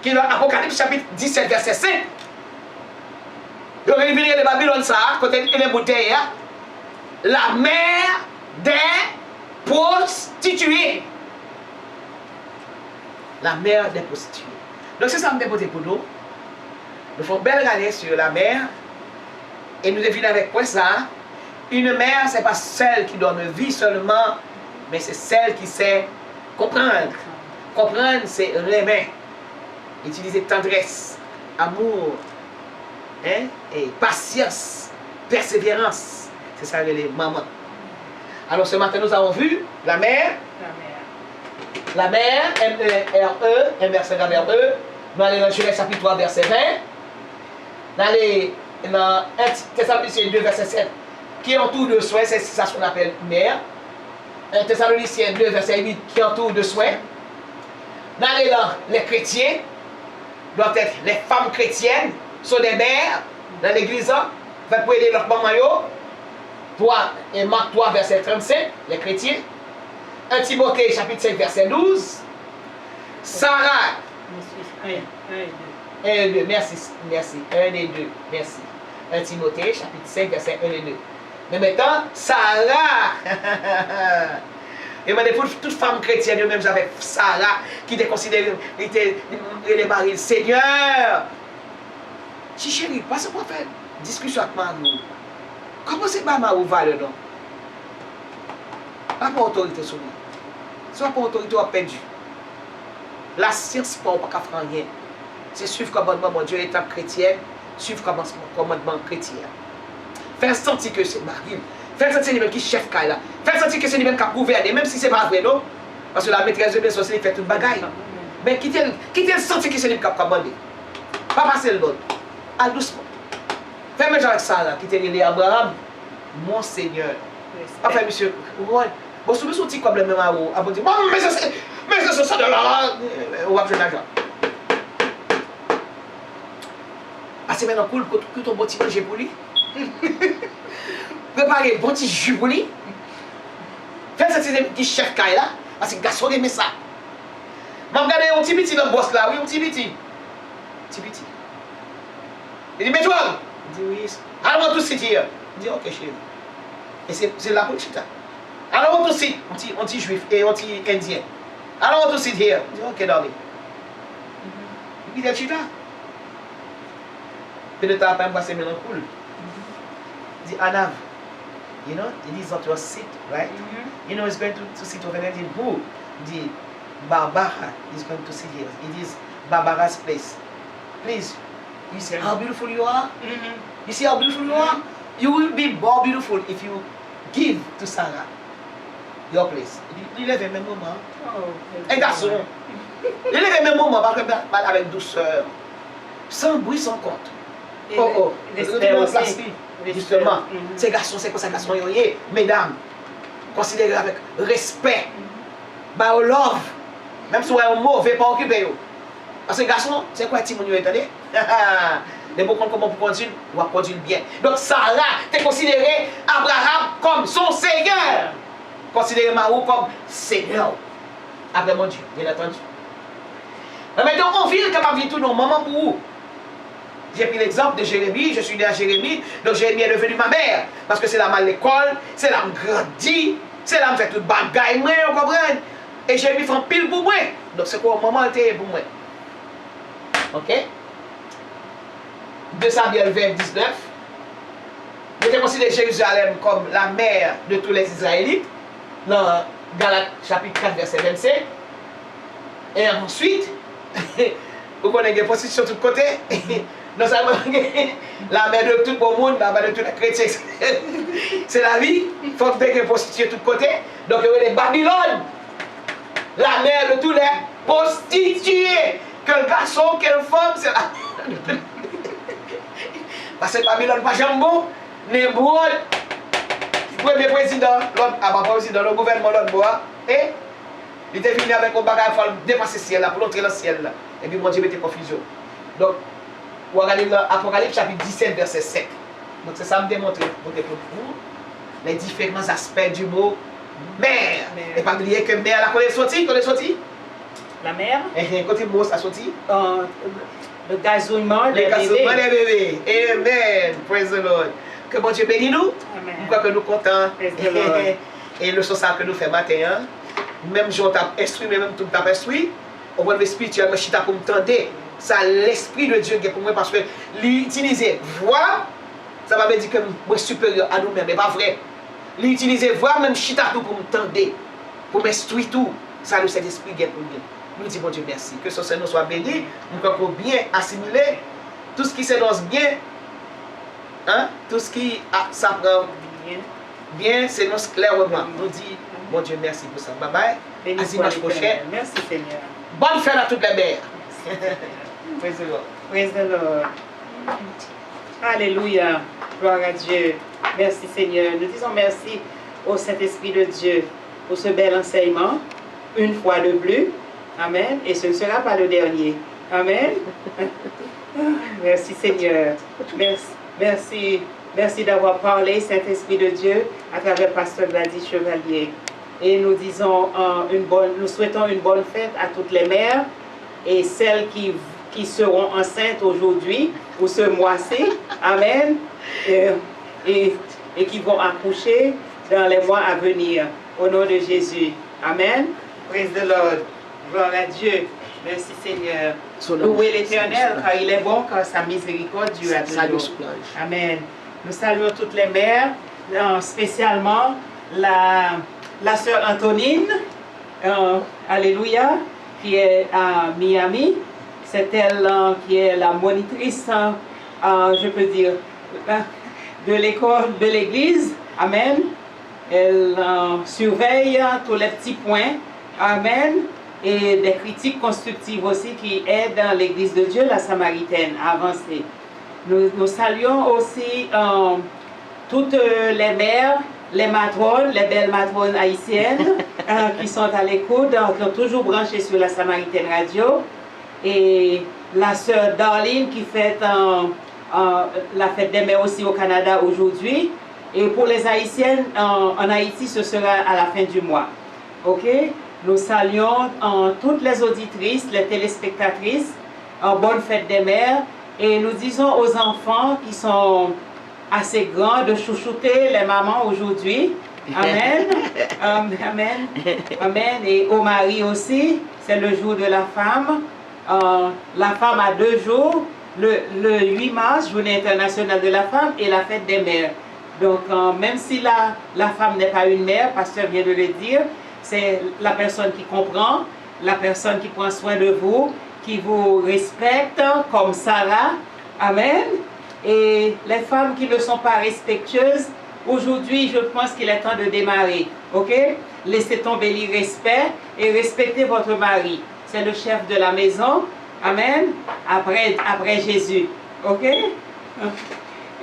qui est dans l'Apocalypse chapitre 17 verset 5, le réveillé de Babylone ça, côté des bouteilles, la mère des prostituées. La mère des prostituées. Donc c'est ça que je me pour nous. Nous faisons belle regarder sur la mer. Et nous devinons avec quoi ça? Une mère, ce n'est pas celle qui donne vie seulement, mais c'est celle qui sait comprendre. Comprendre, c'est aimer. Utiliser tendresse, amour, hein? Et patience, persévérance. C'est ça les mamans. Alors ce matin, nous avons vu la mère. La mère, M-E-R-E, M-R-C-R-E. Nous allons dans Genèse chapitre 3, verset 20. Nous allons dans 1 Thessaloniciens 2, verset 7, qui entoure de soins, c'est ça qu'on appelle mère. 1 Thessaloniciens 2, verset 8, qui entoure de soins. Nous allons dans les chrétiens, doivent être les femmes chrétiennes, sont des mères dans l'église, pour aider leur maman. 3 et Marc 3, verset 35, les chrétiens. 1 Timothée, chapitre 5, verset 12. Sarah. 1 et 2, merci. 1 et 2, merci. 1 Timothée, chapitre 5, verset 1 et 2. Mais maintenant, Sarah. Et maintenant, pour toute femme chrétienne, même j'avais Sarah, qui était considérée, était les maris, Seigneur. Si chérie, pas ce qu'on fait discussion avec Marie. Comment c'est que Marie va le nom? Pas pour autorité sur lui. Si on n'a pas autorité, on a perdu. La science, on ne peut pas faire rien. C'est suivre le commandement, mon Dieu, étant chrétienne, suivre le commandement chrétien. Faire sentir que c'est Marie. Faire sentir lui-même qui chef là. Faire sentir que c'est lui-même qui a gouverné, même si ce n'est pas vrai, non? Parce que la maîtresse de maison, c'est fait toute bagaille. Mais quittez le sentir que c'est lui qui a commandé. Pas passer le bon. À doucement. Fais-moi avec ça là, quittez les Abraham, mon Seigneur. Enfin, monsieur, bon, si vous avez un problème à vous, vous dites, mais c'est ça de là, on va faire l'argent. Parce que maintenant, que ton bon petit manger pour lui. Préparez un bon petit jus pour lui. Faites ça, c'est un petit chef caille là, parce que le garçon aime ça. Je regarde un petit petit dans le boss là, oui, un petit petit. Petit petit. Il dit, mais toi, il dit, oui, alors on tout site hier. Il dit, ok, chérie. Et c'est là pour le chita. Alors on tout site, on dit juif et on dit indien. Alors on tout site here. Il dit, ok, darling. Il dit, chita. Puis le temps après, moi, c'est mélancoule. Il dit, Anav, you know, it is not your seat, right? You know, he's going to sit over there. Il dit, who? Il dit, Barbara is going to sit here. It is Barbara's place. Please, you see how beautiful you are? You see how beautiful you are? You will be more beautiful if you give to Sarah your place. Il lève le même moment. Un garçon. Il lève le même moment avec douceur. Sans bruit, sans compte. Oh, justement, ces garçons, c'est quoi ces garçons? Mesdames, considérez avec respect. Bah, love. Même si vous êtes mauvais, pas occupé. Parce que garçon, c'est quoi Timon, vous entendez? Les mots comment pour conduire, ou à conduire bien. Donc Sarah, tu considéré Abraham comme son Seigneur. Considéré Marou comme Seigneur. Après mon Dieu, bien entendu. Mais donc on vit comme on vit tout nos moments pour vous. J'ai pris l'exemple de Jérémie, je suis né à Jérémie, donc Jérémie est devenu ma mère. Parce que c'est là que je l'école, c'est là que je grandis, c'est là que je fais tout le bagaille, vous comprenez? Et Jérémie fait un pile pour moi. Donc c'est quoi au moment où pour moi. Ok? 2 Samuel 19. Je considère Jérusalem comme la mère de tous les Israélites. Dans Galates chapitre 4, verset 25. Et ensuite, vous connaissez des prostitutions de tous côtés. Non seulement la mère de tout le monde, la mère de tous les chrétiens. C'est la vie. Il faut que des prostituées de tous côtés. Donc il y a les Babylone. La mère de tous les prostituées. Quel garçon, quelle femme, c'est la... Parce que Babylone pas jambon, Nébrod, premier président, le gouvernement l'autre bois, et il était venu avec un bagage pour dépasser le ciel là, pour l'entrer dans le ciel là. Et puis mon Dieu mettait confusion. Donc, vous regardez l'Apocalypse chapitre 17, verset 7. Donc c'est ça me démontre pour vous les différents aspects du mot mère. Et pas oublier que mère, la connaît sorti, La mère. Et côté mot ça sorti. Le gazouillement des bébés. Amen. Praise the Lord. Que bon Dieu bénisse nous. Amen. Pourquoi que nous contents. Et le ça que nous faisons matin. Hein? Même si on t'a instruit, même tout t'a instruit, on va le spirituel, mais chita pour me tendre. Ça, l'esprit de Dieu qui est pour moi parce que l'utiliser voix, ça va dire que moi supérieur à nous-mêmes, mais pas vrai. L'utiliser voix, même chita tout pour me tendre, pour m'instruire tout. Ça, le Saint-Esprit qui est pour nous. Nous disons, bon Dieu, merci. Que ce Seigneur soit béni. Nous pouvons bien assimiler tout ce qui s'énonce bien. Hein? Tout ce qui s'apprend bien, s'énonce clairement. Nous disons, bon Dieu, merci pour ça. Bye bye. À dimanche prochain. Merci Seigneur. Bonne fête à toutes les mères. Praise the Lord. Praise the Lord. Alléluia. Gloire à Dieu. Merci Seigneur. Nous disons merci au Saint-Esprit de Dieu pour ce bel enseignement. Une fois de plus. Amen. Et ce ne sera pas le dernier. Amen. Merci Seigneur. Merci. Merci d'avoir parlé, Saint-Esprit de Dieu, à travers Pasteur Gladys Chevalier. Et nous disons nous souhaitons une bonne fête à toutes les mères et celles qui seront enceintes aujourd'hui ou ce mois-ci. Amen. Et qui vont accoucher dans les mois à venir. Au nom de Jésus. Amen. Praise the Lord. Gloire à Dieu. Merci Seigneur. Louez l'Éternel car il est bon, car sa miséricorde dure à toujours. Amen. Nous saluons toutes les mères, spécialement la sœur Antonine, alléluia, qui est à Miami. C'est elle qui est la monitrice, je peux dire, de l'école de l'église. Amen. Elle surveille tous les petits points. Amen. Et des critiques constructives aussi qui aident l'église de Dieu, la Samaritaine, à avancer. Nous saluons aussi toutes les mères, les matrones, les belles matrones haïtiennes qui sont à l'écoute, qui ont toujours branché sur la Samaritaine Radio. Et la sœur Darlene qui fête la fête des mères aussi au Canada aujourd'hui. Et pour les haïtiennes, en Haïti, ce sera à la fin du mois. Ok? Nous saluons toutes les auditrices, les téléspectatrices, en bonne fête des mères. Et nous disons aux enfants qui sont assez grands de chouchouter les mamans aujourd'hui. Amen. Amen. Amen. Et aux maris aussi, c'est le jour de la femme. La femme a 2 jours, le 8 mars, journée internationale de la femme, et la fête des mères. Donc, même si la femme n'est pas une mère, pasteur vient de le dire, c'est la personne qui comprend, la personne qui prend soin de vous, qui vous respecte comme Sarah. Amen. Et les femmes qui ne sont pas respectueuses, aujourd'hui, je pense qu'il est temps de démarrer. Ok? Laissez tomber l'irrespect et respectez votre mari. C'est le chef de la maison. Amen. Après Jésus. Ok?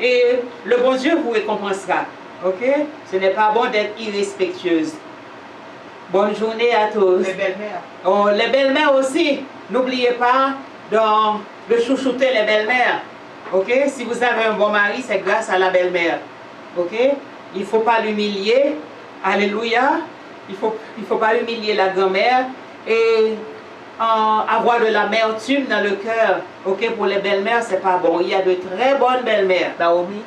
Et le bon Dieu vous récompensera. Ok? Ce n'est pas bon d'être irrespectueuse. Bonne journée à tous. Les belles-mères. Oh, les belles-mères aussi. N'oubliez pas de chouchouter les belles-mères. Ok? Si vous avez un bon mari, c'est grâce à la belle-mère. Ok? Il ne faut pas l'humilier. Alléluia. Il faut pas humilier la grand-mère. Et avoir de l'amertume dans le cœur. Ok? Pour les belles-mères, c'est pas bon. Il y a de très bonnes belles-mères. Naomi.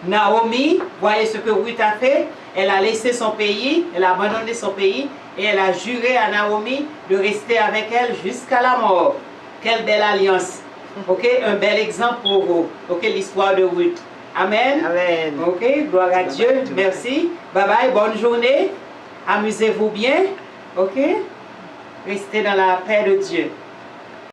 Naomi, voyez ce que Ruth a fait. Elle a laissé son pays, elle a abandonné son pays et elle a juré à Naomi de rester avec elle jusqu'à la mort. Quelle belle alliance. Ok, un bel exemple pour vous. Ok, l'histoire de Ruth. Amen. Amen. Ok, gloire à Dieu. Merci. Bye bye, bonne journée. Amusez-vous bien. Ok, restez dans la paix de Dieu.